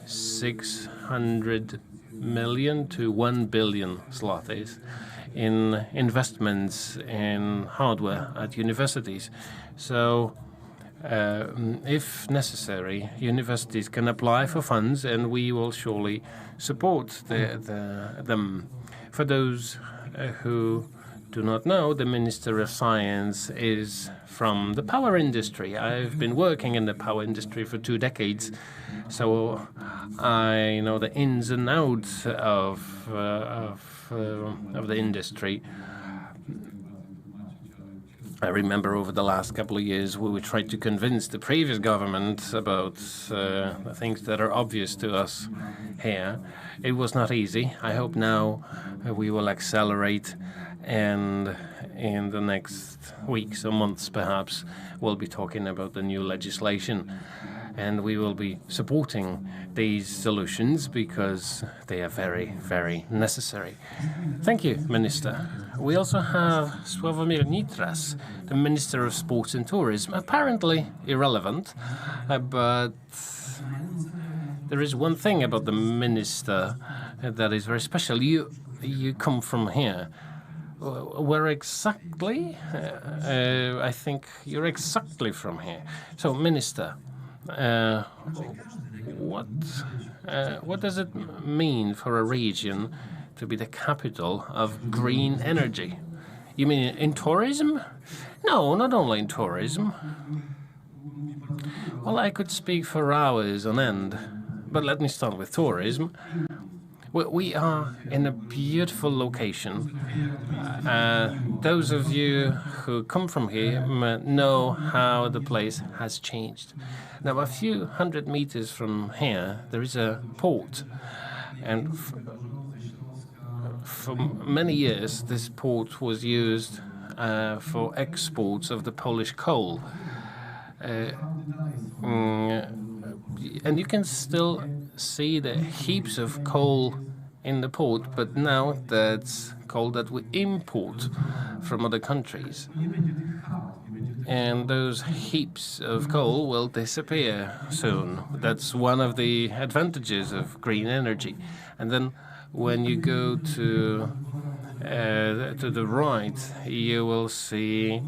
600 million to 1 billion zlotys in investments in hardware at universities. So, if necessary, universities can apply for funds, and we will surely support them. For those who do not know, the Minister of Science is from the power industry. I've been working in the power industry for 2 decades, so I know the ins and outs of the industry. I remember over the last couple of years we tried to convince the previous government about the things that are obvious to us here. It was not easy. I hope now we will accelerate, and in the next weeks or months perhaps we'll be talking about the new legislation, and we will be supporting these solutions because they are very, very necessary. Thank you, Minister. We also have Sławomir Nitras, the Minister of Sports and Tourism, apparently irrelevant, but there is one thing about the minister that is very special. You come from here. Where exactly? I think you're exactly from here. So, Minister, what does it mean for a region to be the capital of green energy? You mean in tourism? No, not only in tourism. Well, I could speak for hours on end, but let me start with tourism. We are in a beautiful location. Those of you who come from here know how the place has changed. Now, a few hundred meters from here, there is a port. And for many years, this port was used for exports of the Polish coal. And you can still see the heaps of coal in the port, but now that's coal that we import from other countries. And those heaps of coal will disappear soon. That's one of the advantages of green energy. And then when you go to the right, you will see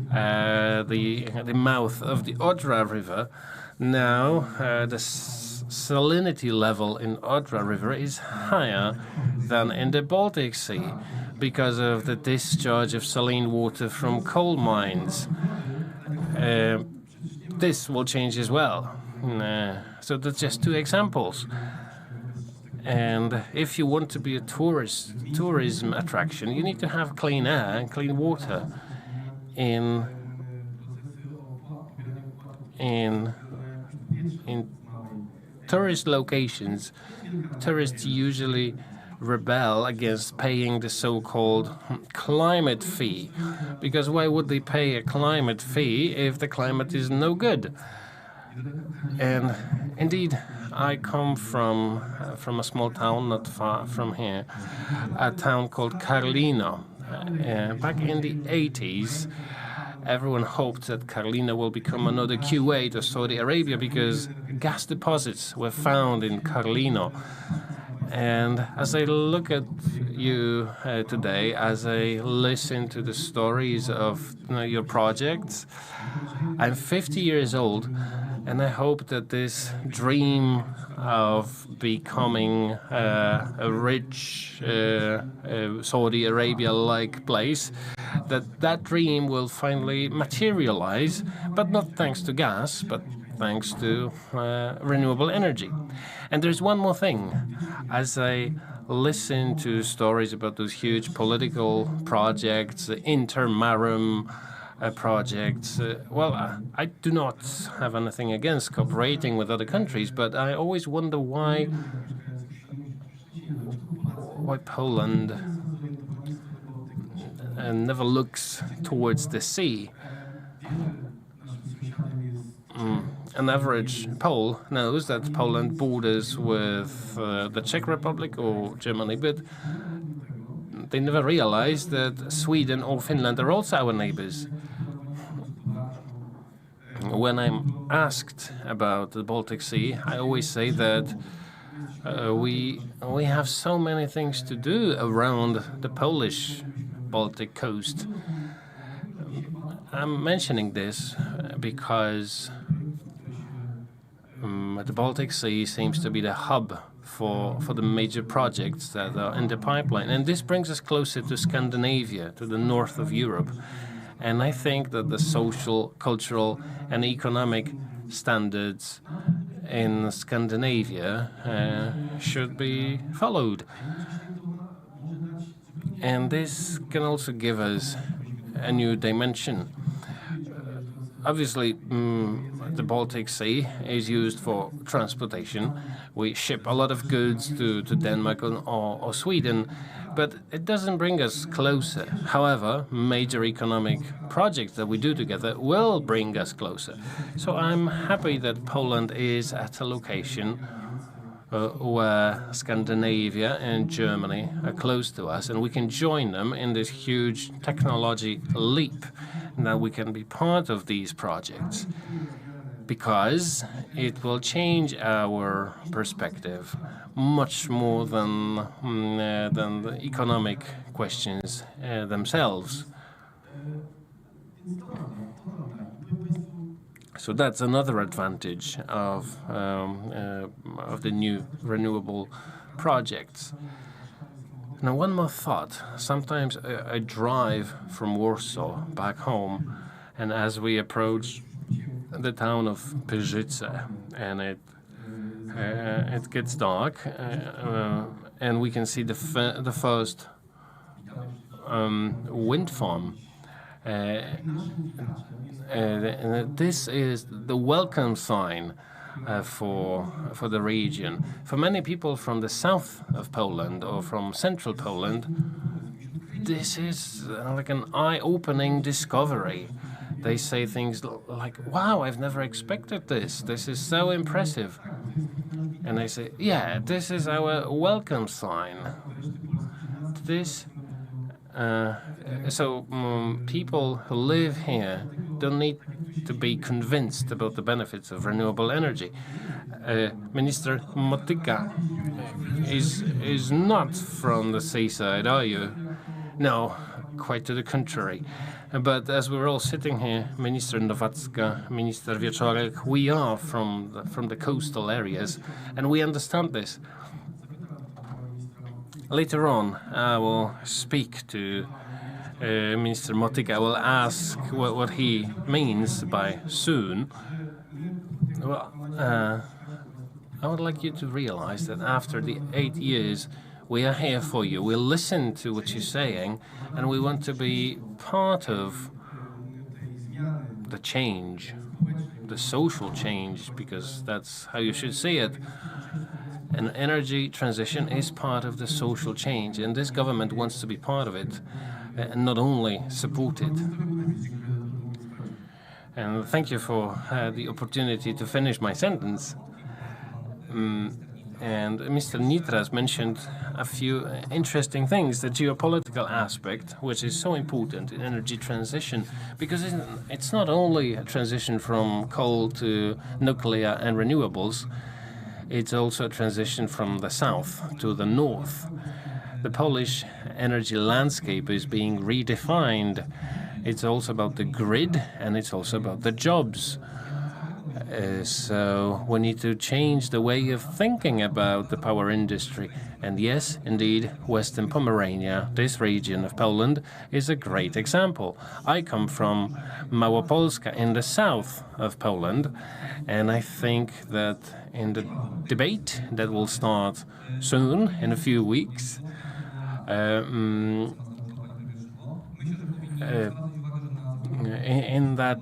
the mouth of the Odra River. Now the salinity level in Odra River is higher than in the Baltic Sea because of the discharge of saline water from coal mines. This will change as well. So that's just two examples. And if you want to be a tourism attraction, you need to have clean air and clean water. In tourist locations, tourists usually rebel against paying the so-called climate fee, because why would they pay a climate fee if the climate is no good? And indeed, I come from a small town not far from here, a town called Karlino. Back in the 80s, everyone hoped that Karlino will become another Kuwait or Saudi Arabia because gas deposits were found in Karlino. And as I look at you today, as I listen to the stories of your projects, I'm 50 years old, and I hope that this dream of becoming a rich Saudi Arabia-like place, that dream will finally materialize, but not thanks to gas, but thanks to renewable energy. And there's one more thing. As I listen to stories about those huge political projects, Intermarum projects, well, I do not have anything against cooperating with other countries, but I always wonder why Poland never looks towards the sea. An average Pole knows that Poland borders with the Czech Republic or Germany, but they never realize that Sweden or Finland are also our neighbors. When I'm asked about the Baltic Sea, I always say that we have so many things to do around the Polish Baltic coast. I'm mentioning this because the Baltic Sea seems to be the hub for the major projects that are in the pipeline. And this brings us closer to Scandinavia, to the north of Europe. And I think that the social, cultural, and economic standards in Scandinavia should be followed. And this can also give us a new dimension. Obviously, the Baltic Sea is used for transportation. We ship a lot of goods to Denmark or Sweden, but it doesn't bring us closer. However, major economic projects that we do together will bring us closer. So I'm happy that Poland is at a location where Scandinavia and Germany are close to us, and we can join them in this huge technology leap. Now we can be part of these projects because it will change our perspective much more than the economic questions themselves. So that's another advantage of the new renewable projects. Now, one more thought. Sometimes I drive from Warsaw back home, and as we approach the town of Pyrzyce, and it gets dark, and we can see the first wind farm. This is the welcome sign for the region. For many people from the south of Poland or from central Poland, this is like an eye-opening discovery. They say things like, wow, I've never expected this. This is so impressive. And I say, yeah, this is our welcome sign. This, people who live here don't need to be convinced about the benefits of renewable energy. Minister Motyka is not from the seaside, are you? No, quite to the contrary. But as we're all sitting here, Minister Nowacka, Minister Wieczorek, we are from the coastal areas, and we understand this. Later on, I will speak to Minister Motyka. I will ask what he means by soon. Well, I would like you to realize that after the 8 years, we are here for you. We'll listen to what you're saying, and we want to be part of the change, the social change, because that's how you should see it. An energy transition is part of the social change, and this government wants to be part of it, and not only support it. And thank you for the opportunity to finish my sentence. And Mr. Nitras mentioned a few interesting things, the geopolitical aspect, which is so important in energy transition, because it's not only a transition from coal to nuclear and renewables, it's also a transition from the south to the north. The Polish energy landscape is being redefined. It's also about the grid, and it's also about the jobs. So we need to change the way of thinking about the power industry. And yes, indeed, Western Pomerania, this region of Poland, is a great example. I come from Małopolska in the south of Poland, and I think that in the debate that will start soon, in a few weeks, in that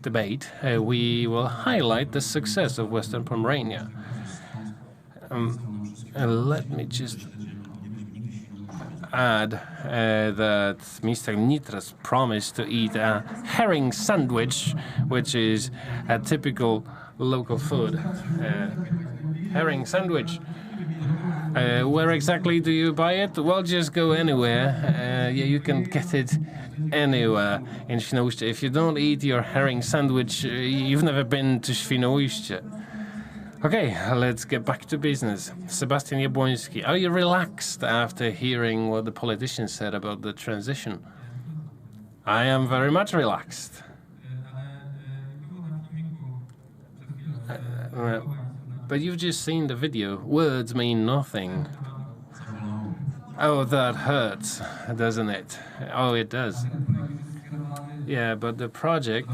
debate, we will highlight the success of Western Pomerania. Let me just add that Mr. Nitras promised to eat a herring sandwich, which is a typical local food. Herring sandwich. Where exactly do you buy it? Well, just go anywhere. Yeah, you can get it anywhere in Świnoujście. If you don't eat your herring sandwich, you've never been to Świnoujście. Okay, let's get back to business. Sebastian Jabłoński, are you relaxed after hearing what the politicians said about the transition? I am very much relaxed. But you've just seen the video. Words mean nothing. Oh, that hurts, doesn't it? Oh, it does. Yeah, but the project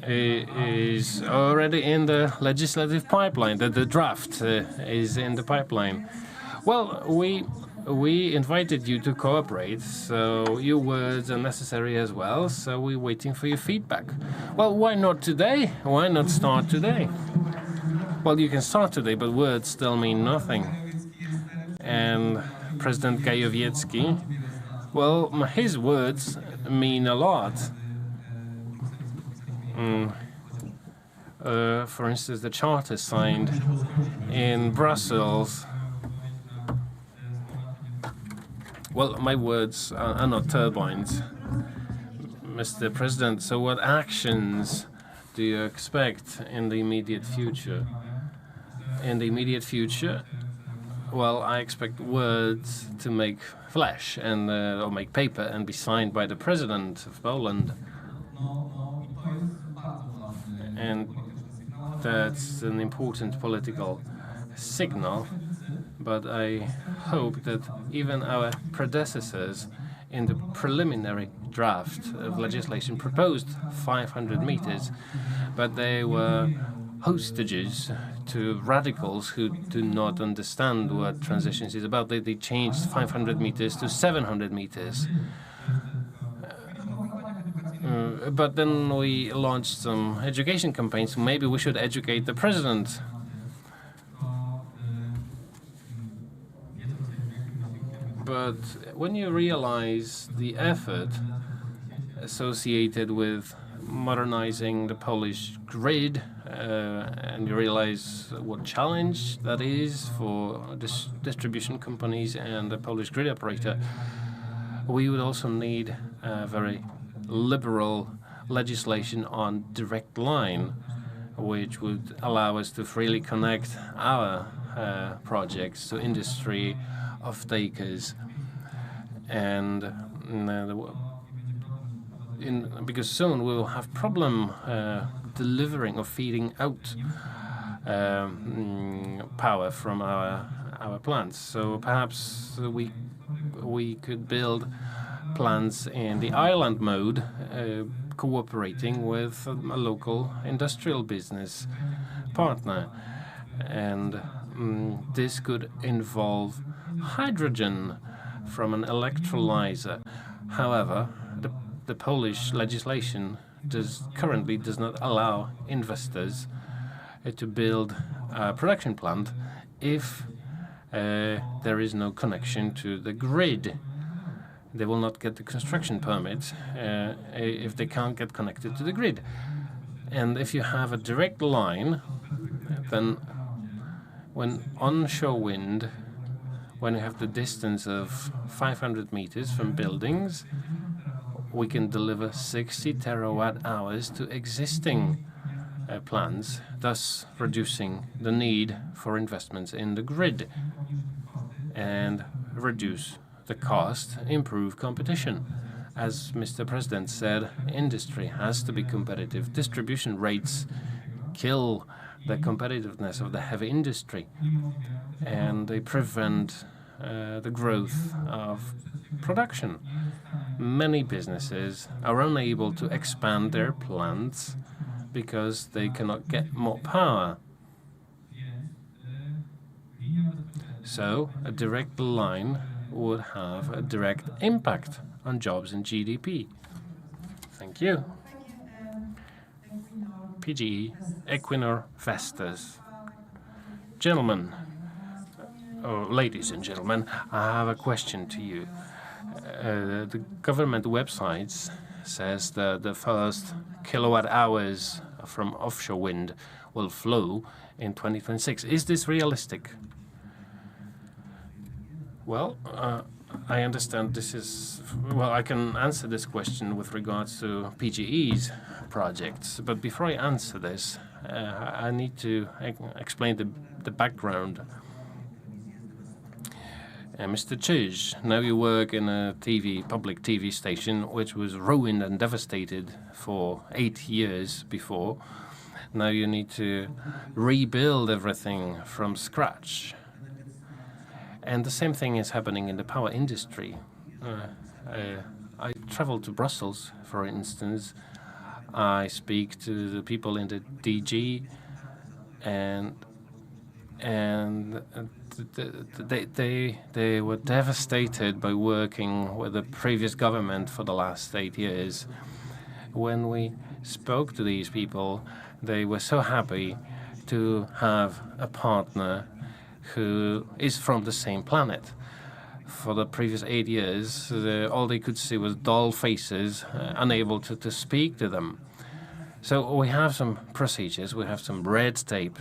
is already in the legislative pipeline. The draft is in the pipeline. Well, we invited you to cooperate, so your words are necessary as well, so we're waiting for your feedback. Well, why not today? Why not start today? Well, you can start today, but words still mean nothing. And President Gajowiecki, well, his words mean a lot. For instance, the charter signed in Brussels. Well, my words are not turbines, Mr. President. So what actions do you expect in the immediate future? In the immediate future, well, I expect words to make flesh and or make paper and be signed by the President of Poland. And that's an important political signal, but I hope that even our predecessors in the preliminary draft of legislation proposed 500 meters, but they were hostages to radicals who do not understand what transition is about. They changed 500 meters to 700 meters. But then we launched some education campaigns. Maybe we should educate the president. But when you realize the effort associated with modernizing the Polish grid, and you realize what challenge that is for distribution companies and the Polish grid operator. We would also need a very liberal legislation on direct line, which would allow us to freely connect our projects to industry off-takers. And because soon we will have problem delivering or feeding out power from our plants. So perhaps we could build plants in the island mode, cooperating with a local industrial business partner. And this could involve hydrogen from an electrolyzer. However, the Polish legislation currently does not allow investors to build a production plant if there is no connection to the grid. They will not get the construction permit if they can't get connected to the grid. And if you have a direct line, then when onshore wind, when you have the distance of 500 meters from buildings, we can deliver 60 terawatt-hours to existing plants, thus reducing the need for investments in the grid and reduce the cost, improve competition. As Mr. President said, industry has to be competitive. Distribution rates kill the competitiveness of the heavy industry, and they prevent the growth of production. Many businesses are unable to expand their plants because they cannot get more power. So a direct line would have a direct impact on jobs and GDP. Thank you. PGE, Equinor, Vestas. Gentlemen, or ladies and gentlemen, I have a question to you. The government websites says that the first kilowatt hours from offshore wind will flow in 2026. Is this realistic? Well, I understand this is, well, I can answer this question with regards to PGE's projects, but before I answer this, I need to explain the background. Mr. Czyż, now you work in a public TV station, which was ruined and devastated for 8 years before. Now you need to rebuild everything from scratch. And the same thing is happening in the power industry. I travel to Brussels, for instance. I speak to the people in the DG, and they were devastated by working with the previous government for the last 8 years. When we spoke to these people, they were so happy to have a partner who is from the same planet. For the previous 8 years, all they could see was dull faces, unable to speak to them. So we have some procedures, we have some red tape,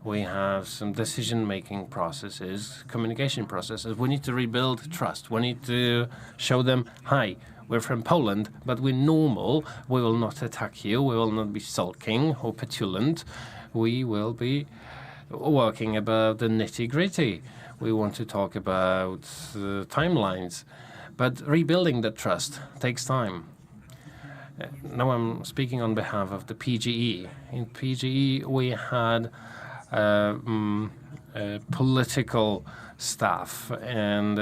we have some decision-making processes, communication processes. We need to rebuild trust. We need to show them, hi, we're from Poland, but we're normal. We will not attack you. We will not be sulking or petulant. We will be working about the nitty-gritty. We want to talk about timelines. But rebuilding that trust takes time. Now I'm speaking on behalf of the PGE. In PGE, we had political staff, and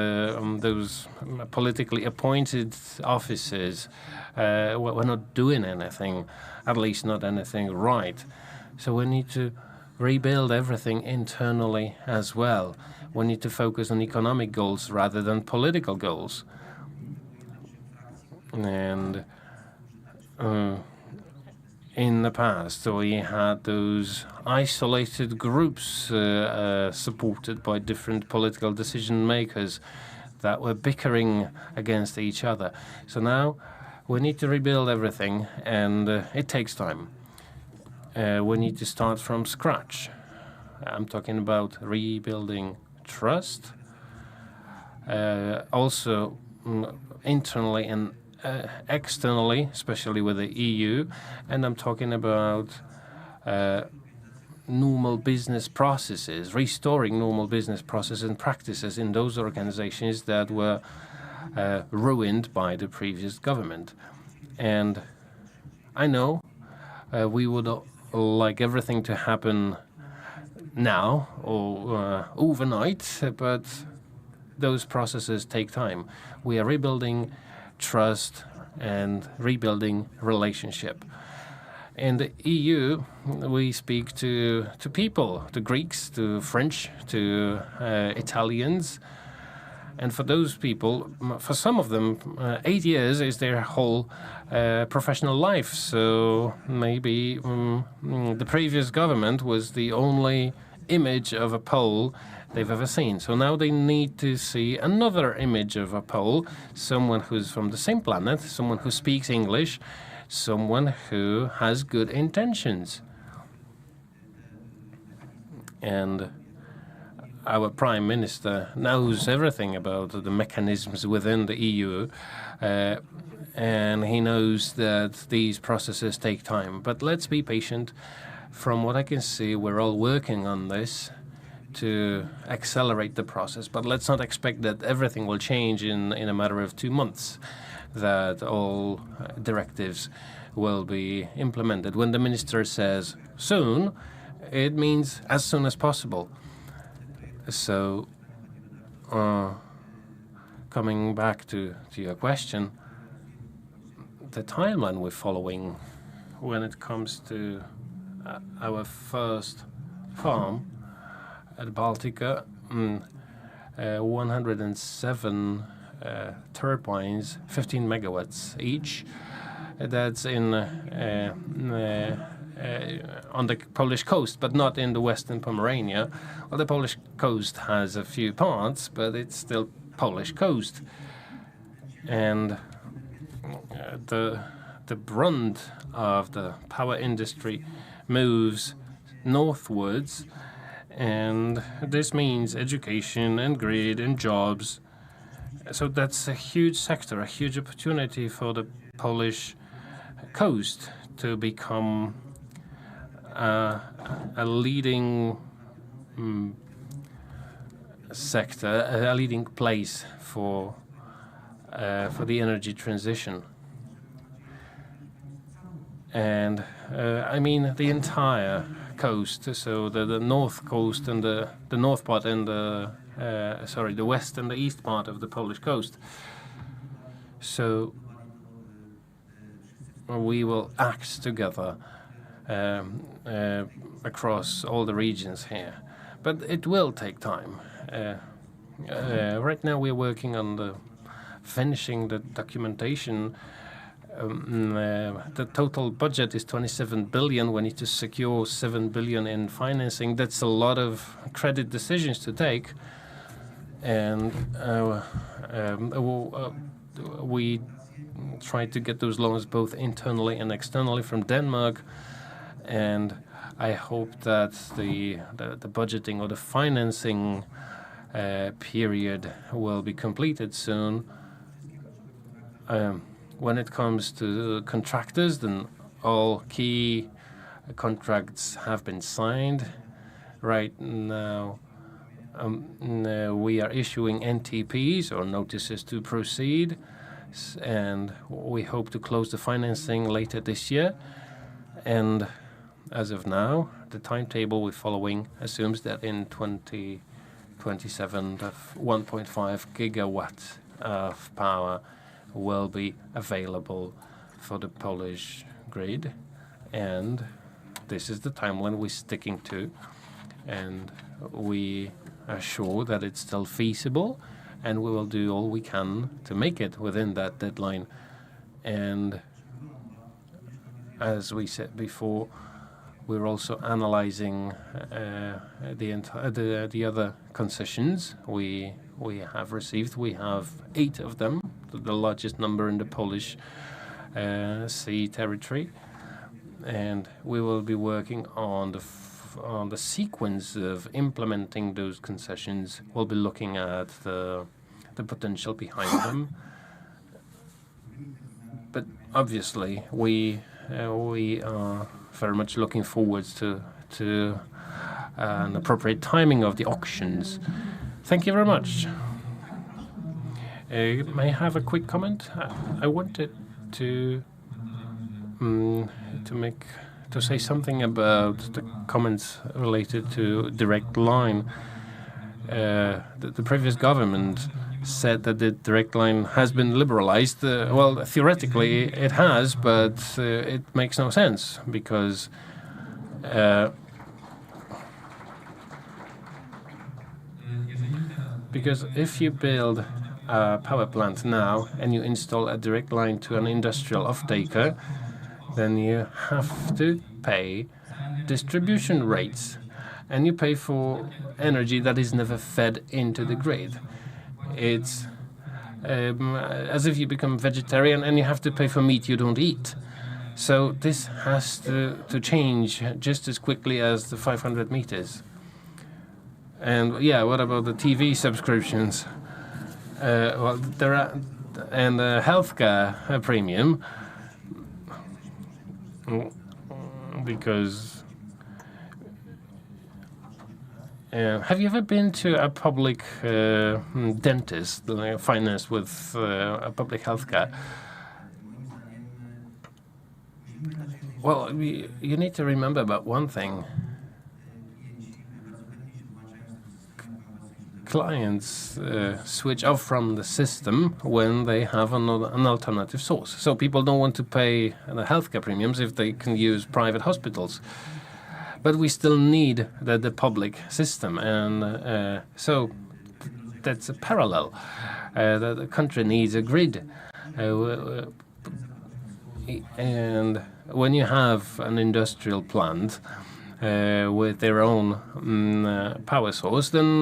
those politically appointed officers were not doing anything, at least not anything right. So we need to rebuild everything internally as well. We need to focus on economic goals rather than political goals. And in the past, we had those isolated groups supported by different political decision makers that were bickering against each other. So now We need to rebuild everything, and it takes time. We need to start from scratch. I'm talking about rebuilding trust, also internally and externally, especially with the EU, and I'm talking about normal business processes, restoring normal business processes and practices in those organizations that were ruined by the previous government. And I know we would like everything to happen now or overnight, but those processes take time. We are rebuilding trust and rebuilding relationship. In the EU, we speak to people, to Greeks, to French, to Italians. And for those people, for some of them, 8 years is their whole professional life. So maybe the previous government was the only image of a Pole they've ever seen. So now they need to see another image of a Pole, someone who's from the same planet, someone who speaks English, someone who has good intentions. And our Prime Minister knows everything about the mechanisms within the EU, and he knows that these processes take time. But let's be patient. From what I can see, we're all working on this to accelerate the process. But let's not expect that everything will change in a matter of 2 months, that all directives will be implemented. When the minister says soon, it means as soon as possible. So, coming back to your question, the timeline we're following when it comes to our first farm at Baltica, 107 turbines, 15 megawatts each. That's in on the Polish coast, but not in the western Pomerania. Well, the Polish coast has a few parts, but it's still Polish coast. And the brunt of the power industry moves northwards, and this means education and grid and jobs. So that's a huge sector, a huge opportunity for the Polish coast to become a leading sector, a leading place for the energy transition. And I mean the entire coast, so the north coast and the north part and the west and the east part of the Polish coast. So we will act together across all the regions here, but it will take time. Right now we're working on finishing the documentation. The total budget is 27 billion. We need to secure 7 billion in financing. That's a lot of credit decisions to take, and we try to get those loans both internally and externally from Denmark, and I hope that the budgeting or the financing period will be completed soon. When it comes to contractors, then all key contracts have been signed. Right now, we are issuing NTPs, or notices to proceed, and we hope to close the financing later this year. And as of now, the timetable we're following assumes that in 2027, 1.5 gigawatts of power will be available for the Polish grid, and this is the timeline we're sticking to, and we are sure that it's still feasible, and we will do all we can to make it within that deadline. And as we said before, we're also analyzing the other concessions we have received. We have 8 of them, the largest number in the Polish sea territory, and we will be working on the sequence of implementing those concessions. We'll be looking at the potential behind them. But obviously, we are very much looking forward to an appropriate timing of the auctions. Thank you very much. May I have a quick comment? I wanted to say something about the comments related to direct line. The previous government said that the direct line has been liberalized. Well, theoretically it has, but it makes no sense because if you build a power plant now and you install a direct line to an industrial off-taker, then you have to pay distribution rates, and you pay for energy that is never fed into the grid. It's as if you become vegetarian and you have to pay for meat you don't eat. So this has to change just as quickly as the 500 meters. And yeah, what about the TV subscriptions? Well, there are, and the healthcare premium, because have you ever been to a public dentist financed with a public healthcare? Well, you need to remember about one thing. Clients switch off from the system when they have an alternative source. So people don't want to pay the healthcare premiums if they can use private hospitals. But we still need the public system, and so that's a parallel. The country needs a grid. And when you have an industrial plant with their own power source, then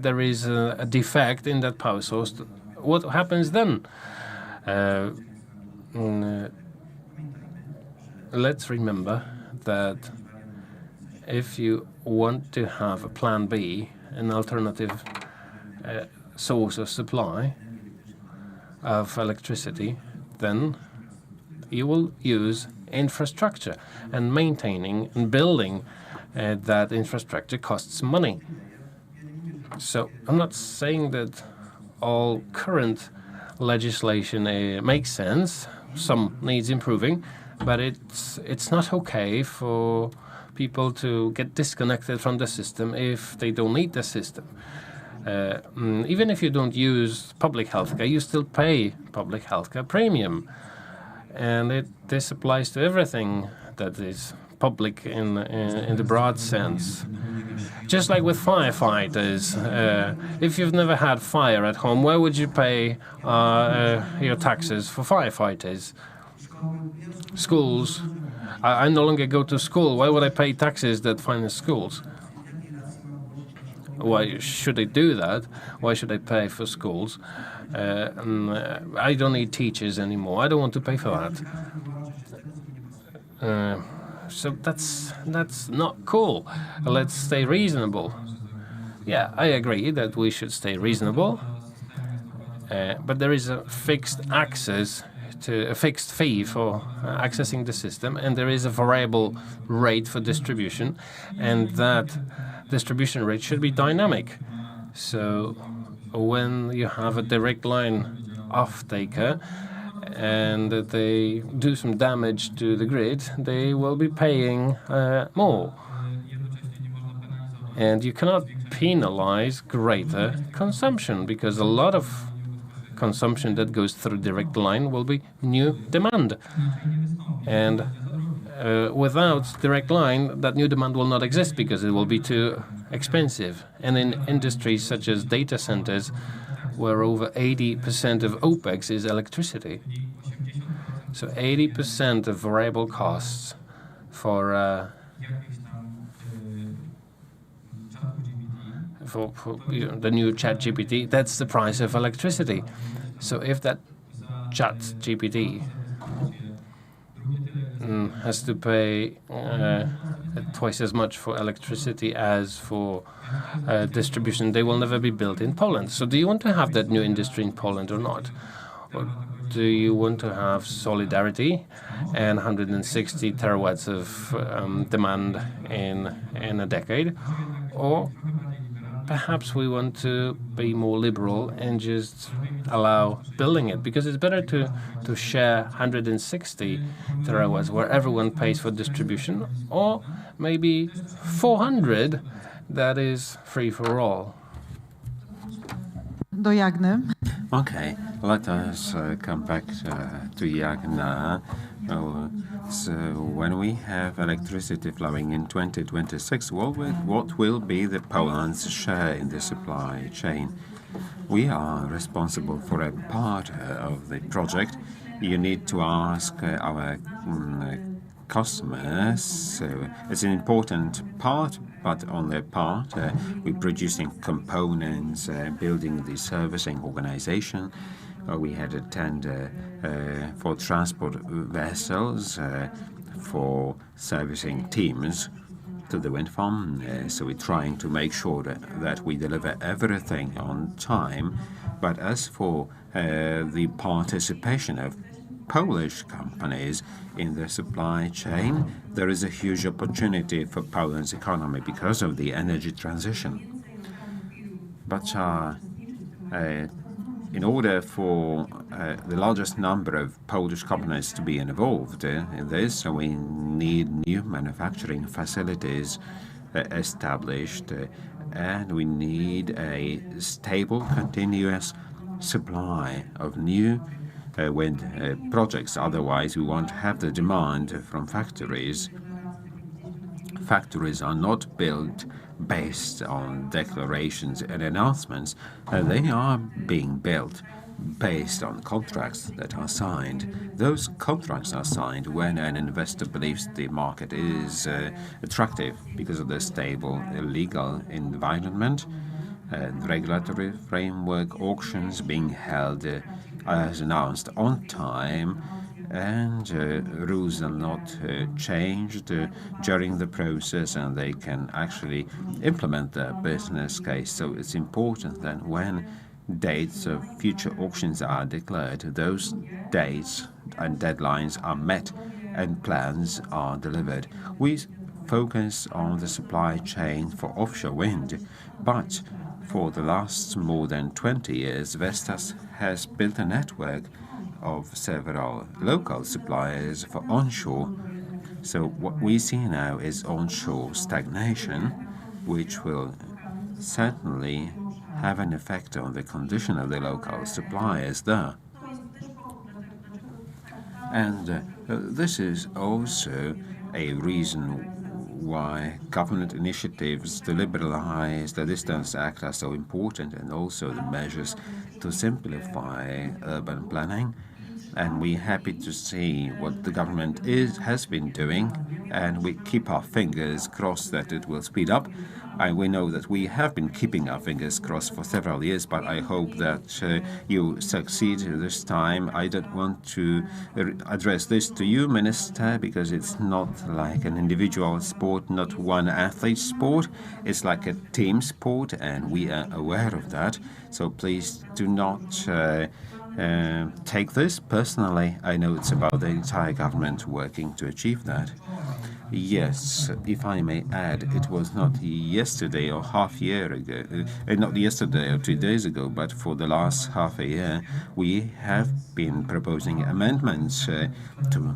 there is a defect in that power source. What happens then? Let's remember that if you want to have a plan B, an alternative source of supply of electricity, then you will use infrastructure, and maintaining and building that infrastructure costs money. So I'm not saying that all current legislation makes sense. Some needs improving, but it's not okay for people to get disconnected from the system if they don't need the system. Even if you don't use public healthcare, you still pay public healthcare premium. And this applies to everything that is public in the broad sense. Just like with firefighters, if you've never had fire at home, where would you pay your taxes for firefighters? Schools. I no longer go to school. Why would I pay taxes that finance schools? Why should I do that? Why should I pay for schools? I don't need teachers anymore. I don't want to pay for that. So that's not cool. Let's stay reasonable. Yeah, I agree that we should stay reasonable. But there is a fixed fixed fee for accessing the system, and there is a variable rate for distribution, and that distribution rate should be dynamic. So when you have a direct line off-taker and they do some damage to the grid, they will be paying more. And you cannot penalize greater consumption, because a lot of consumption that goes through direct line will be new demand. And without direct line, that new demand will not exist because it will be too expensive. And in industries such as data centers, where over 80% of OPEX is electricity, so 80% of variable costs for the new ChatGPT, that's the price of electricity. So if that ChatGPT has to pay twice as much for electricity as for distribution, they will never be built in Poland. So do you want to have that new industry in Poland or not? Or do you want to have solidarity and 160 terawatts of demand in a decade? Or perhaps we want to be more liberal and just allow building it, because it's better to share 160 terawatts where everyone pays for distribution, or maybe 400 that is free for all. Do Jagny. Okay, let us come back to Jagna. So when we have electricity flowing in 2026, what will be the Poland's share in the supply chain? We are responsible for a part of the project. You need to ask our customers. So it's an important part, but on their part, we're producing components, building the servicing organization. We had a tender for transport vessels for servicing teams to the wind farm. So we're trying to make sure that we deliver everything on time. But as for the participation of Polish companies in the supply chain, there is a huge opportunity for Poland's economy because of the energy transition. But in order for the largest number of Polish companies to be involved in this, we need new manufacturing facilities established, and we need a stable, continuous supply of new wind projects. Otherwise, we won't have the demand from factories. Factories are not built based on declarations and announcements. They are being built based on contracts that are signed. Those contracts are signed when an investor believes the market is attractive because of the stable legal environment, regulatory framework, auctions being held as announced on time, and rules are not changed during the process, and they can actually implement their business case. So it's important that when dates of future auctions are declared, those dates and deadlines are met and plans are delivered. We focus on the supply chain for offshore wind, but for the last more than 20 years, Vestas has built a network of several local suppliers for onshore. So what we see now is onshore stagnation, which will certainly have an effect on the condition of the local suppliers there. And this is also a reason why government initiatives to liberalize the Distance Act are so important, and also the measures to simplify urban planning. And we're happy to see what the government has been doing, and we keep our fingers crossed that it will speed up. And we know that we have been keeping our fingers crossed for several years, but I hope that you succeed this time. I don't want to address this to you, Minister, because it's not like an individual sport, not one athlete sport. It's like a team sport, and we are aware of that. So please do not take this personally. I know it's about the entire government working to achieve that. Yes, if I may add, it was not yesterday or half year ago, not yesterday or 2 days ago, but for the last half a year, we have been proposing amendments to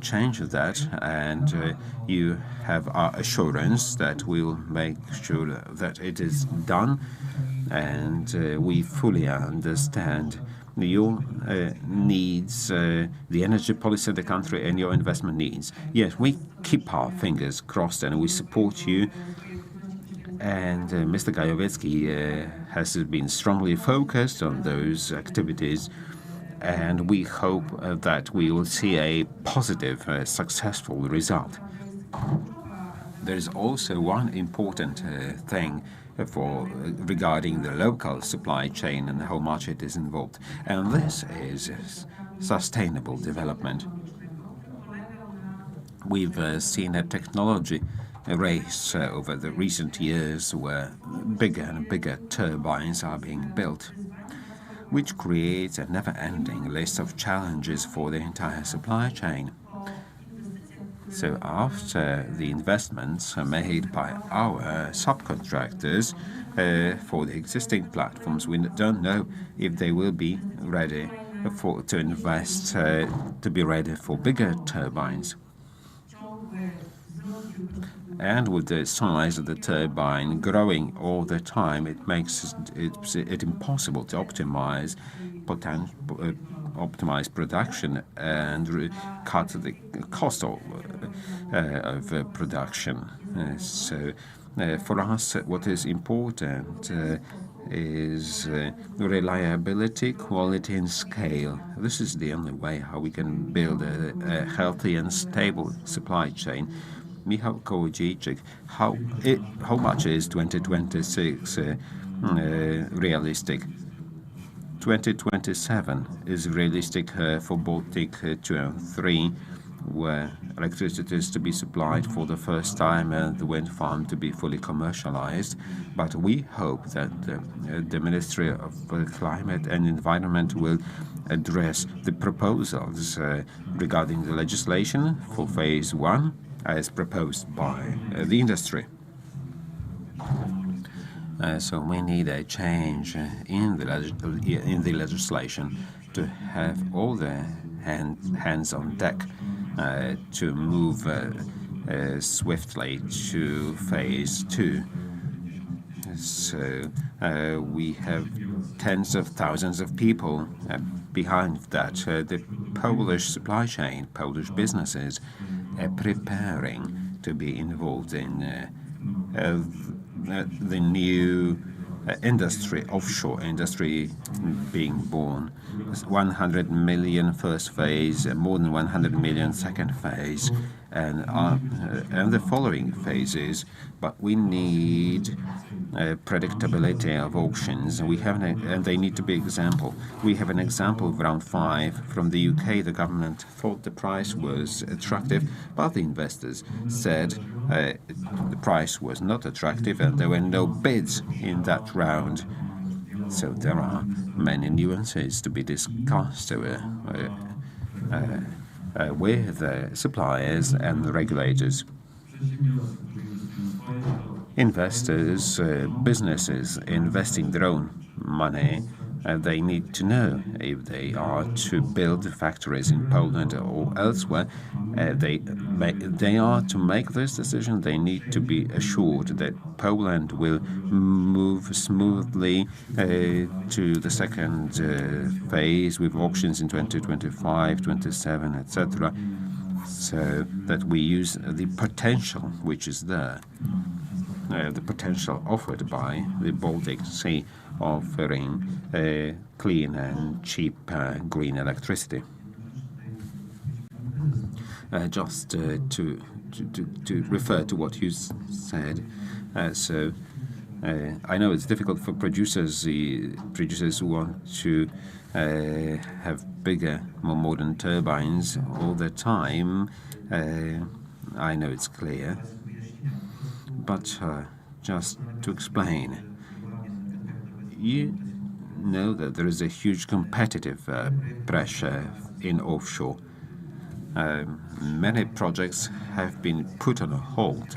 change that, and you have our assurance that we will make sure that it is done, and we fully understand your needs, the energy policy of the country, and your investment needs. Yes, we keep our fingers crossed and we support you. And Mr. Gajowicki has been strongly focused on those activities, and we hope that we will see a positive, successful result. There is also one important thing regarding the local supply chain and how much it is involved, and this is sustainable development. We've seen a technology race over the recent years where bigger and bigger turbines are being built, which creates a never-ending list of challenges for the entire supply chain. So after the investments made by our subcontractors for the existing platforms, we don't know if they will be ready to invest to be ready for bigger turbines. And with the size of the turbine growing all the time, it makes it impossible to optimize production and cut the cost of production. So for us, what is important is reliability, quality, and scale. This is the only way how we can build a healthy and stable supply chain. Michał Kołodziejczyk, how much is 2026 realistic? 2027 is realistic for Baltic 2 and 3, where electricity is to be supplied for the first time and the wind farm to be fully commercialized. But we hope that the Ministry of Climate and Environment will address the proposals regarding the legislation for phase 1 as proposed by the industry. So we need a change in the legislation to have all the hands on deck to move swiftly to phase 2. So we have tens of thousands of people behind that. The Polish supply chain, Polish businesses are preparing to be involved in the new industry, offshore industry being born. 100 million first phase, more than 100 million second phase, and the following phases. But we need predictability of auctions. And they need to be example. We have an example of round 5 from the UK. The government thought the price was attractive, but the investors said the price was not attractive and there were no bids in that round. So there are many nuances to be discussed with the suppliers and the regulators. Investors, businesses investing their own money, they need to know if they are to build factories in Poland or elsewhere. They are to make this decision. They need to be assured that Poland will move smoothly to the second phase with auctions in 2025, 27, etc. So that we use the potential which is there. The potential offered by the Baltic Sea, offering clean and cheap green electricity. Just to refer to what you said, so I know it's difficult for producers. The producers who want to have bigger, more modern turbines all the time. I know it's clear. But just to explain, you know that there is a huge competitive pressure in offshore. Many projects have been put on hold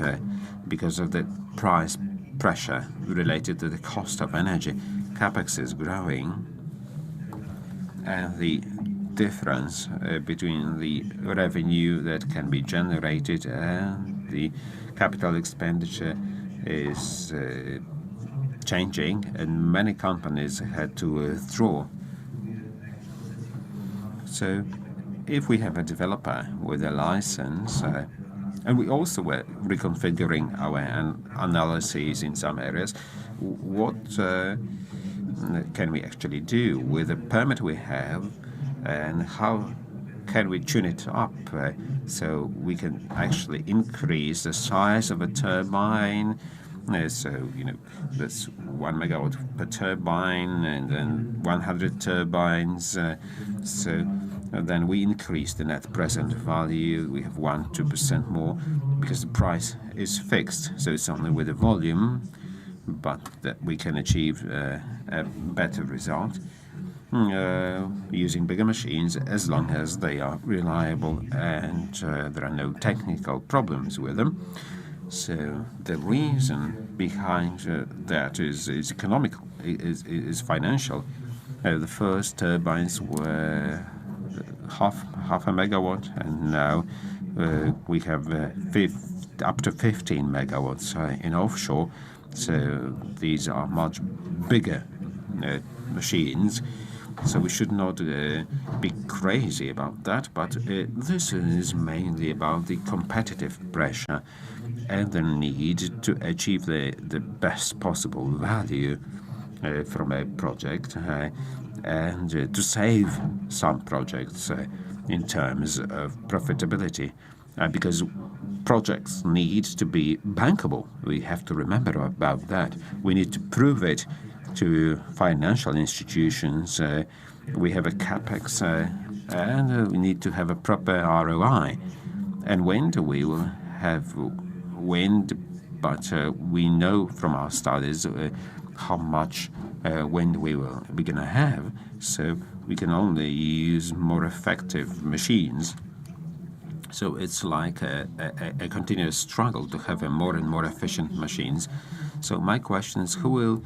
because of the price pressure related to the cost of energy. Capex is growing, and the difference between the revenue that can be generated and the capital expenditure is changing, and many companies had to withdraw. So if we have a developer with a license, and we also were reconfiguring our analyses in some areas, what can we actually do with the permit we have, and how can we tune it up so we can actually increase the size of a turbine? So, that's 1 megawatt per turbine and then 100 turbines. So then we increase the net present value. We have 1-2% more because the price is fixed. So it's only with the volume, but that we can achieve a better result using bigger machines as long as they are reliable and there are no technical problems with them. So the reason behind that is economical, is financial. The first turbines were half a megawatt, and now we have up to 15 megawatts in offshore. So these are much bigger machines. So we should not be crazy about that, but this is mainly about the competitive pressure and the need to achieve the best possible value from a project and to save some projects in terms of profitability, because projects need to be bankable. We have to remember about that. We need to prove it to financial institutions. We have a capex and we need to have a proper ROI. And wind, we will have wind, but we know from our studies how much wind we're going to have. So we can only use more effective machines. So it's like a continuous struggle to have more and more efficient machines. So my question is, who will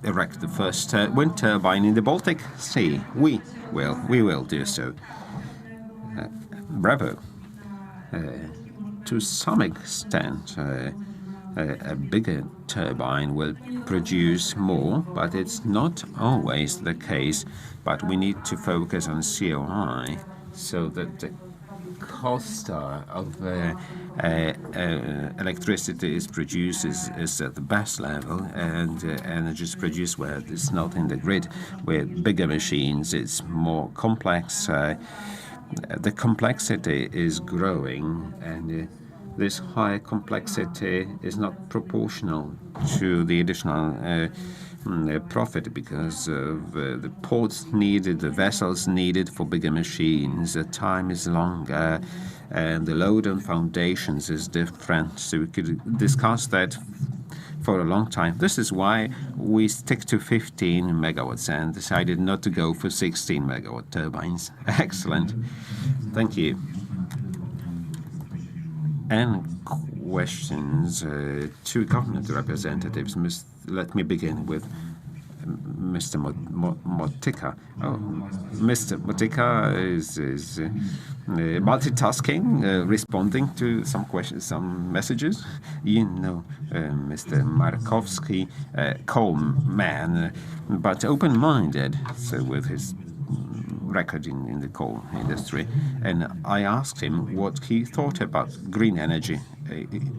erect the first wind turbine in the Baltic Sea? We will do so. Bravo. To some extent, a bigger turbine will produce more, but it's not always the case. But we need to focus on COI so that the cost of electricity is produced is at the best level, and energy is produced where it's not in the grid. With bigger machines, it's more complex. The complexity is growing, and this high complexity is not proportional to the additional profit because of the ports needed, the vessels needed for bigger machines. The time is longer, and the load on foundations is different. So we could discuss that for a long time. This is why we stick to 15 megawatts and decided not to go for 16 megawatt turbines. Excellent. Thank you. And questions to government representatives. Let me begin with Mr. Motyka. Mr. Motyka is multitasking, responding to some questions, some messages. You know, Mr. Markowski, calm man, but open-minded, so with his record in the coal industry. And I asked him what he thought about green energy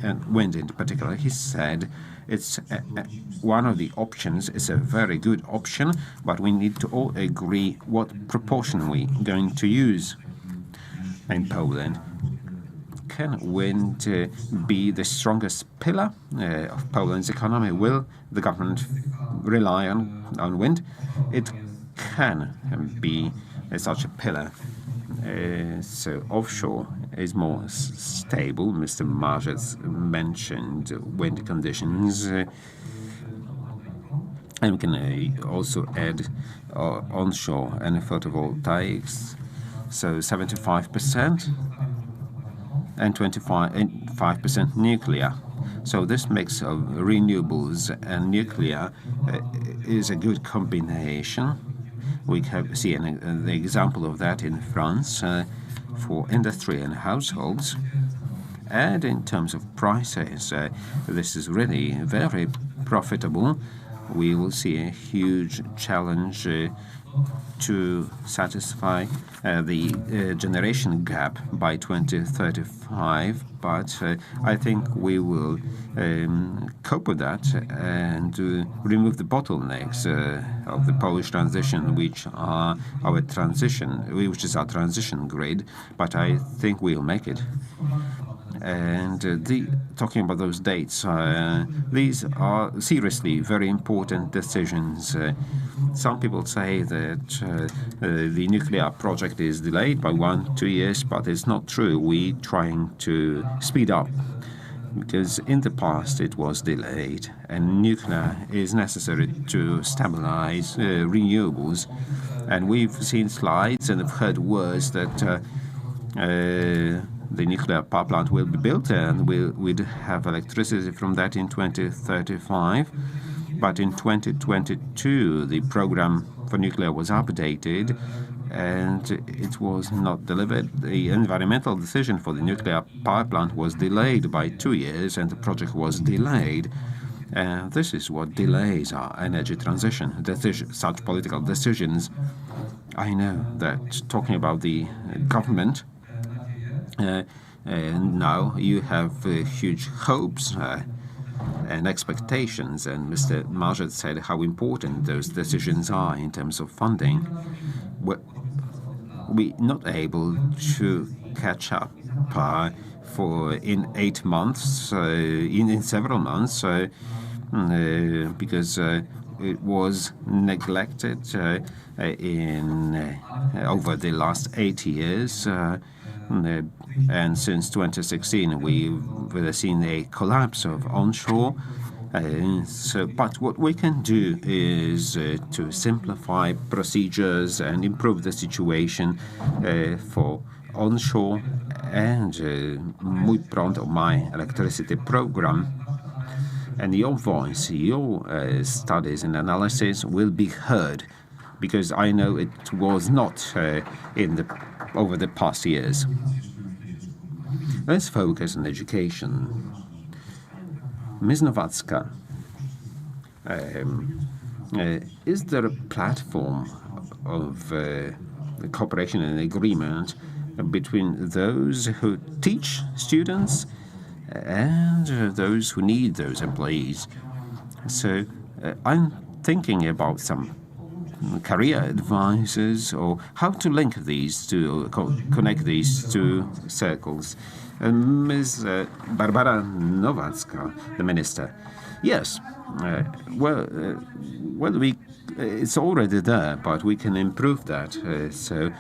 and wind in particular. He said it's one of the options. It's a very good option, but we need to all agree what proportion we're going to use in Poland. Can wind be the strongest pillar of Poland's economy? Will the government rely on wind? It can be such a pillar. So offshore is more stable. Mr. Marzec mentioned wind conditions. And we can also add onshore and photovoltaics. So 75% and 25% nuclear. So this mix of renewables and nuclear is a good combination. We have seen the example of that in France for industry and households. And in terms of prices, this is really very profitable. We will see a huge challenge to satisfy the generation gap by 2035, but I think we will cope with that and remove the bottlenecks of the Polish transition, which is our transition grid. But I think we'll make it. And talking about those dates, these are seriously very important decisions. Some people say that the nuclear project is delayed by 1-2 years, but it's not true. We're trying to speed up, because in the past it was delayed, and nuclear is necessary to stabilize renewables. And we've seen slides and have heard words that the nuclear power plant will be built and we'd have electricity from that in 2035. But in 2022, the program for nuclear was updated and it was not delivered. The environmental decision for the nuclear power plant was delayed by 2 years and the project was delayed. This is what delays our energy transition, such political decisions. I know that talking about the government, now you have huge hopes and expectations, and Mr. Marzec said how important those decisions are in terms of funding. We're not able to catch up in 8 months, in several months, because it was neglected over the last 8 years. And since 2016, we've seen a collapse of onshore. But what we can do is to simplify procedures and improve the situation for onshore and Mój Prąd, or My Electricity program. And your voice, your studies and analysis will be heard, because I know it was not over the past years. Let's focus on education. Ms. Nowacka, is there a platform of cooperation and agreement between those who teach students and those who need those employees? So I'm thinking about some career advisors, or how to link these two, connect these two circles. Ms. Barbara Nowacka, the minister. Yes, it's already there, but we can improve that. So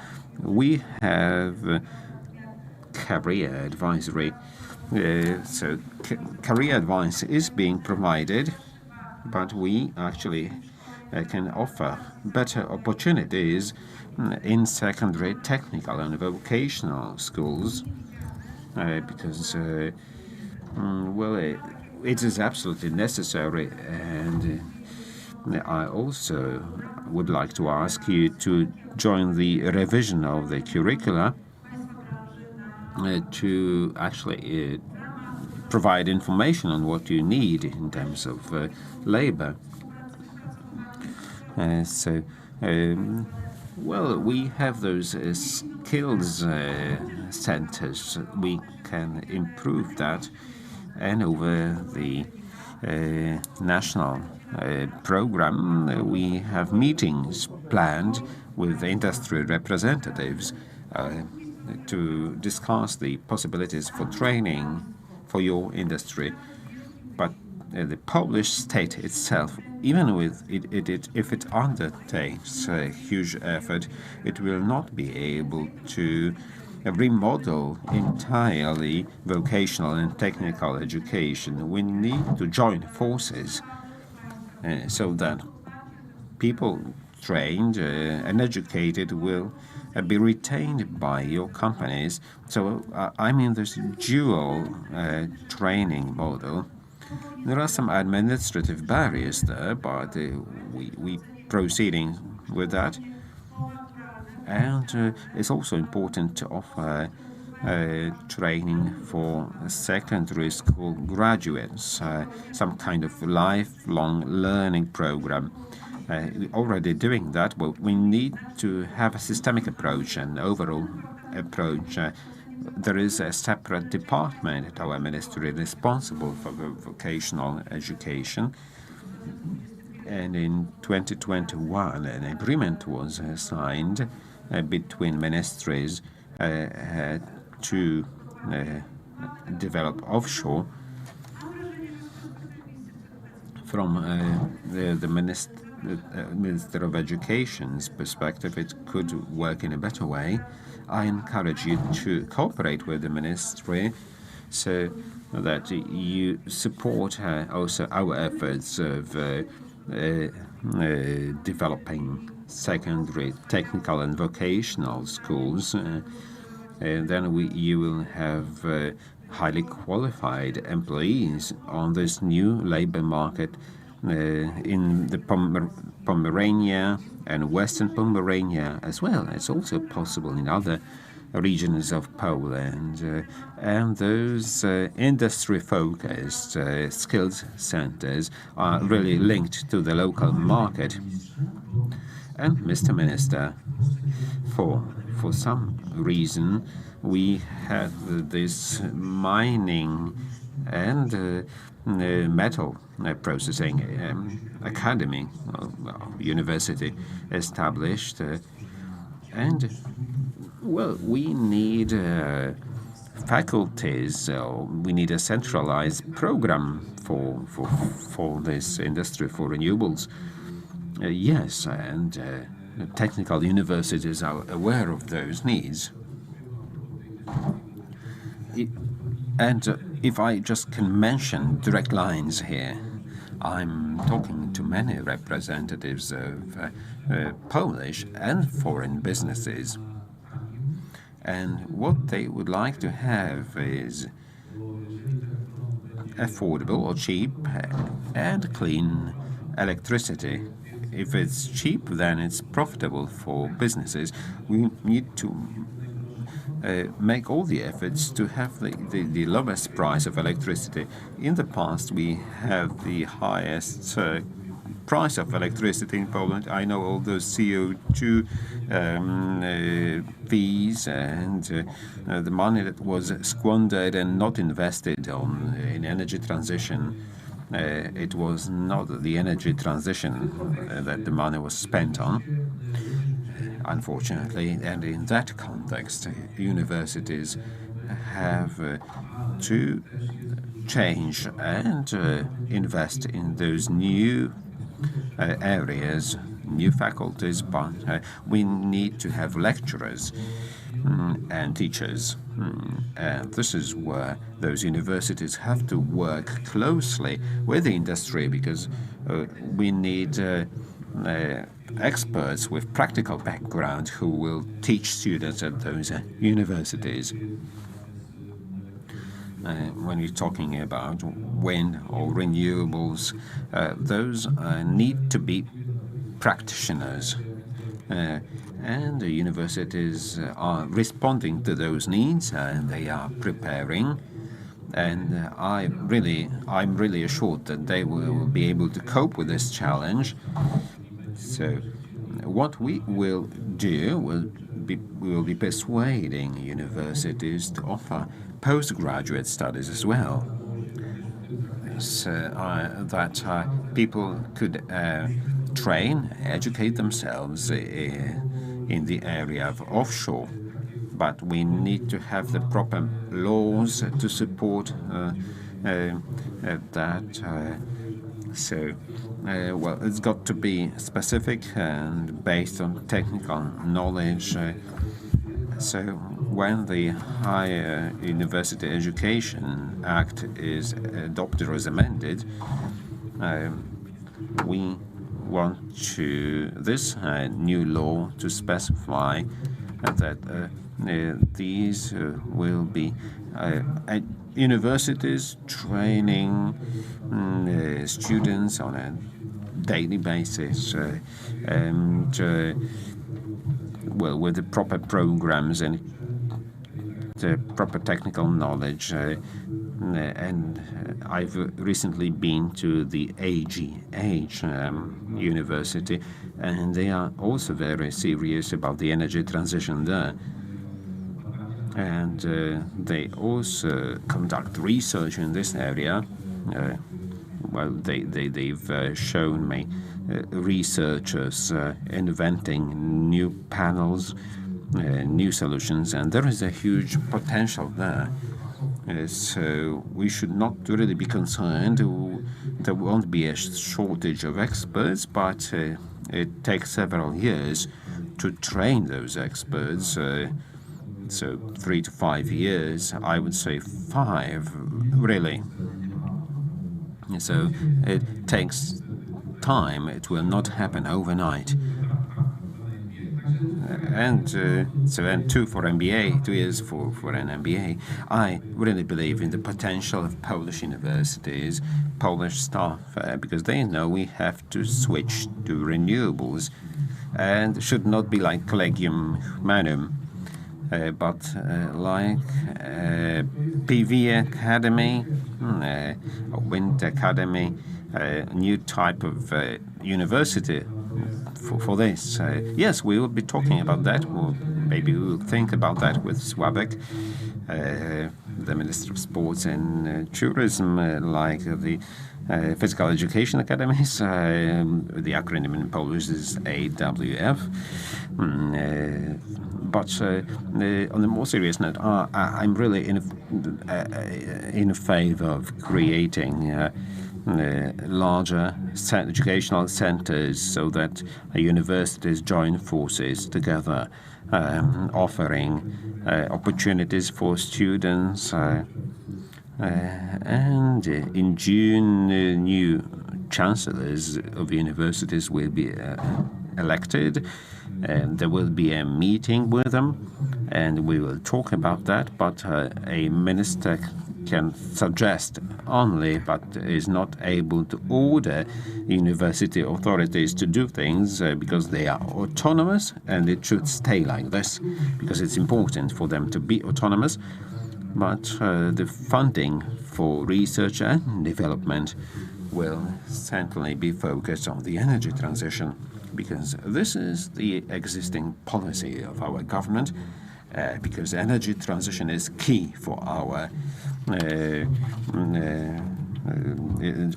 we have career advisory. So career advice is being provided, but we actually can offer better opportunities in secondary, technical and vocational schools, because it is absolutely necessary. And I also would like to ask you to join the revision of the curricula to actually provide information on what you need in terms of labor. We have those skills centers. We can improve that, and over the national program, we have meetings planned with industry representatives to discuss the possibilities for training for your industry. But the Polish state itself, even with if it undertakes a huge effort, it will not be able to remodel entirely vocational and technical education. We need to join forces so that people trained and educated will be retained by your companies. So I mean this dual training model. There are some administrative barriers there, but we proceeding with that. And it's also important to offer training for secondary school graduates, some kind of lifelong learning program. We're already doing that, but we need to have a systemic approach and overall approach. There is a separate department at our ministry responsible for vocational education. And in 2021, an agreement was signed between ministries to develop offshore. From the Minister of Education's perspective, it could work in a better way. I encourage you to cooperate with the ministry so that you support also our efforts of developing secondary technical and vocational schools. And then you will have highly qualified employees on this new labor market in the Pomerania and Western Pomerania as well. It's also possible in other regions of Poland, and those industry-focused skills centers are really linked to the local market. And Mr. Minister, for some reason, we have this mining and metal processing academy, university established, and well, we need faculties. We need a centralized program for this industry, for renewables. Yes, and technical universities are aware of those needs. And if I just can mention direct lines here, I'm talking to many representatives of Polish and foreign businesses. And what they would like to have is affordable or cheap and clean electricity. If it's cheap, then it's profitable for businesses. We need to make all the efforts to have the lowest price of electricity. In the past, we have the highest price of electricity in Poland. I know all those CO2 fees and the money that was squandered and not invested in energy transition. It was not the energy transition that the money was spent on, unfortunately. And in that context, universities have to change and invest in those new areas, new faculties, but we need to have lecturers and teachers. And this is where those universities have to work closely with the industry, because we need experts with practical background who will teach students at those universities. When you're talking about wind or renewables, those need to be practitioners. And the universities are responding to those needs, and they are preparing. And I'm really assured that they will be able to cope with this challenge. So what we will do we will be persuading universities to offer postgraduate studies as well, so that people could train, educate themselves in the area of offshore. But we need to have the proper laws to support that. Well, it's got to be specific and based on technical knowledge. So when the Higher University Education Act is adopted or is amended, we want this new law to specify that these will be universities training students on a daily basis, and well, with the proper programs and the proper technical knowledge. And I've recently been to the AGH University, and they are also very serious about the energy transition there. And they also conduct research in this area. Well, they've shown me researchers inventing new panels, new solutions, and there is a huge potential there. So we should not really be concerned there won't be a shortage of experts, but it takes several years to train those experts. So 3 to 5 years, I would say 5, really. So it takes time. It will not happen overnight. And 2 for MBA, 2 years for an MBA. I really believe in the potential of Polish universities, Polish staff, because they know we have to switch to renewables and should not be like Collegium Humanum, but like PWEA Academy, a Wind Academy, a new type of university for this. Yes, we will be talking about that, or maybe we will think about that with Sławek, the Minister of Sports and Tourism, like the Physical Education Academies. The acronym in Polish is AWF. But on a more serious note, I'm really in favor of creating larger educational centers so that universities join forces together, offering opportunities for students. And in June, new chancellors of universities will be elected. And there will be a meeting with them, and we will talk about that. But a minister can suggest only, but is not able to order university authorities to do things because they are autonomous, and it should stay like this because it's important for them to be autonomous. But the funding for research and development will certainly be focused on the energy transition, because this is the existing policy of our government, because energy transition is key for our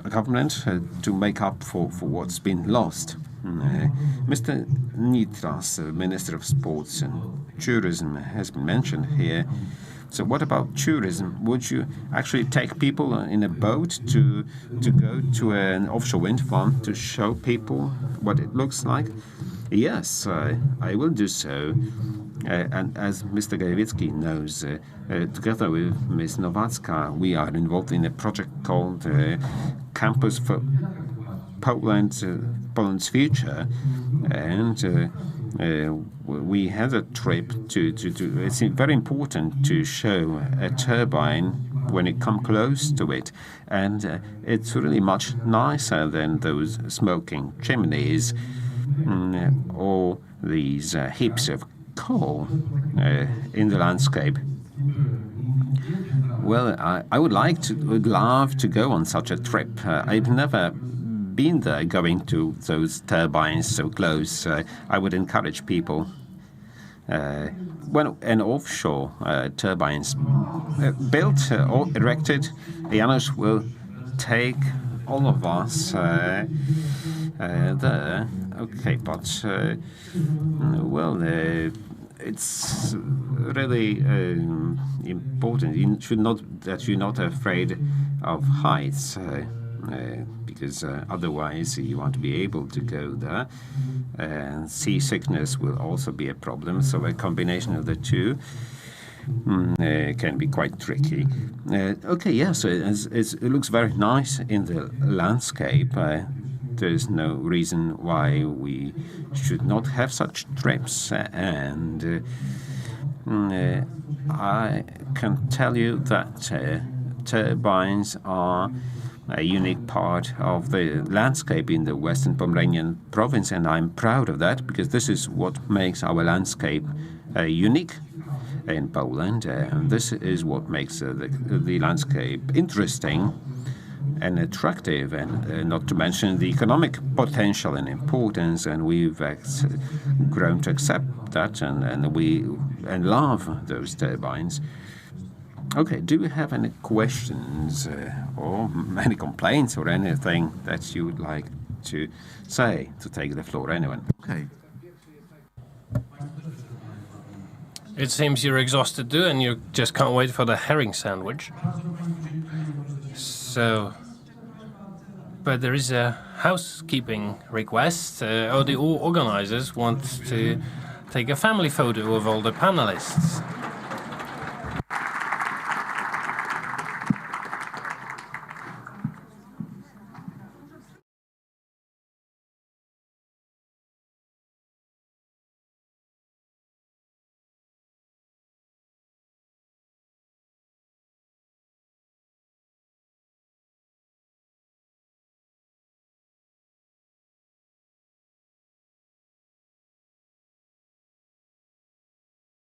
government to make up for what's been lost. Mr. Nitras, Minister of Sports and Tourism, has been mentioned here. So what about tourism? Would you actually take people in a boat to go to an offshore wind farm to show people what it looks like? Yes, I will do so. And as Mr. Gajewicki knows, together with Ms. Nowacka, we are involved in a project called Campus for Poland's Future, and we had a trip to it's very important to show a turbine when it comes close to it, and it's really much nicer than those smoking chimneys or these heaps of coal in the landscape. Well, I would love to go on such a trip. I've never been there, going to those turbines so close. I would encourage people. When an offshore turbines built or erected, Janusz will take all of us there. Okay, but well, it's really important. You're not afraid of heights. Because otherwise you want to be able to go there, and seasickness will also be a problem. So a combination of the two can be quite tricky. Okay, yes, it looks very nice in the landscape. There's no reason why we should not have such trips, and I can tell you that turbines are a unique part of the landscape in the Western Pomeranian province, and I'm proud of that, because this is what makes our landscape unique in Poland, and this is what makes the landscape interesting and attractive, and not to mention the economic potential and importance, and we've grown to accept that, and love those turbines. Okay, do you have any questions or any complaints or anything that you would like to say, to take the floor? Anyone? Okay. It seems you're exhausted too, and you just can't wait for the herring sandwich. So, But there is a housekeeping request. The organizers want to take a family photo of all the panelists.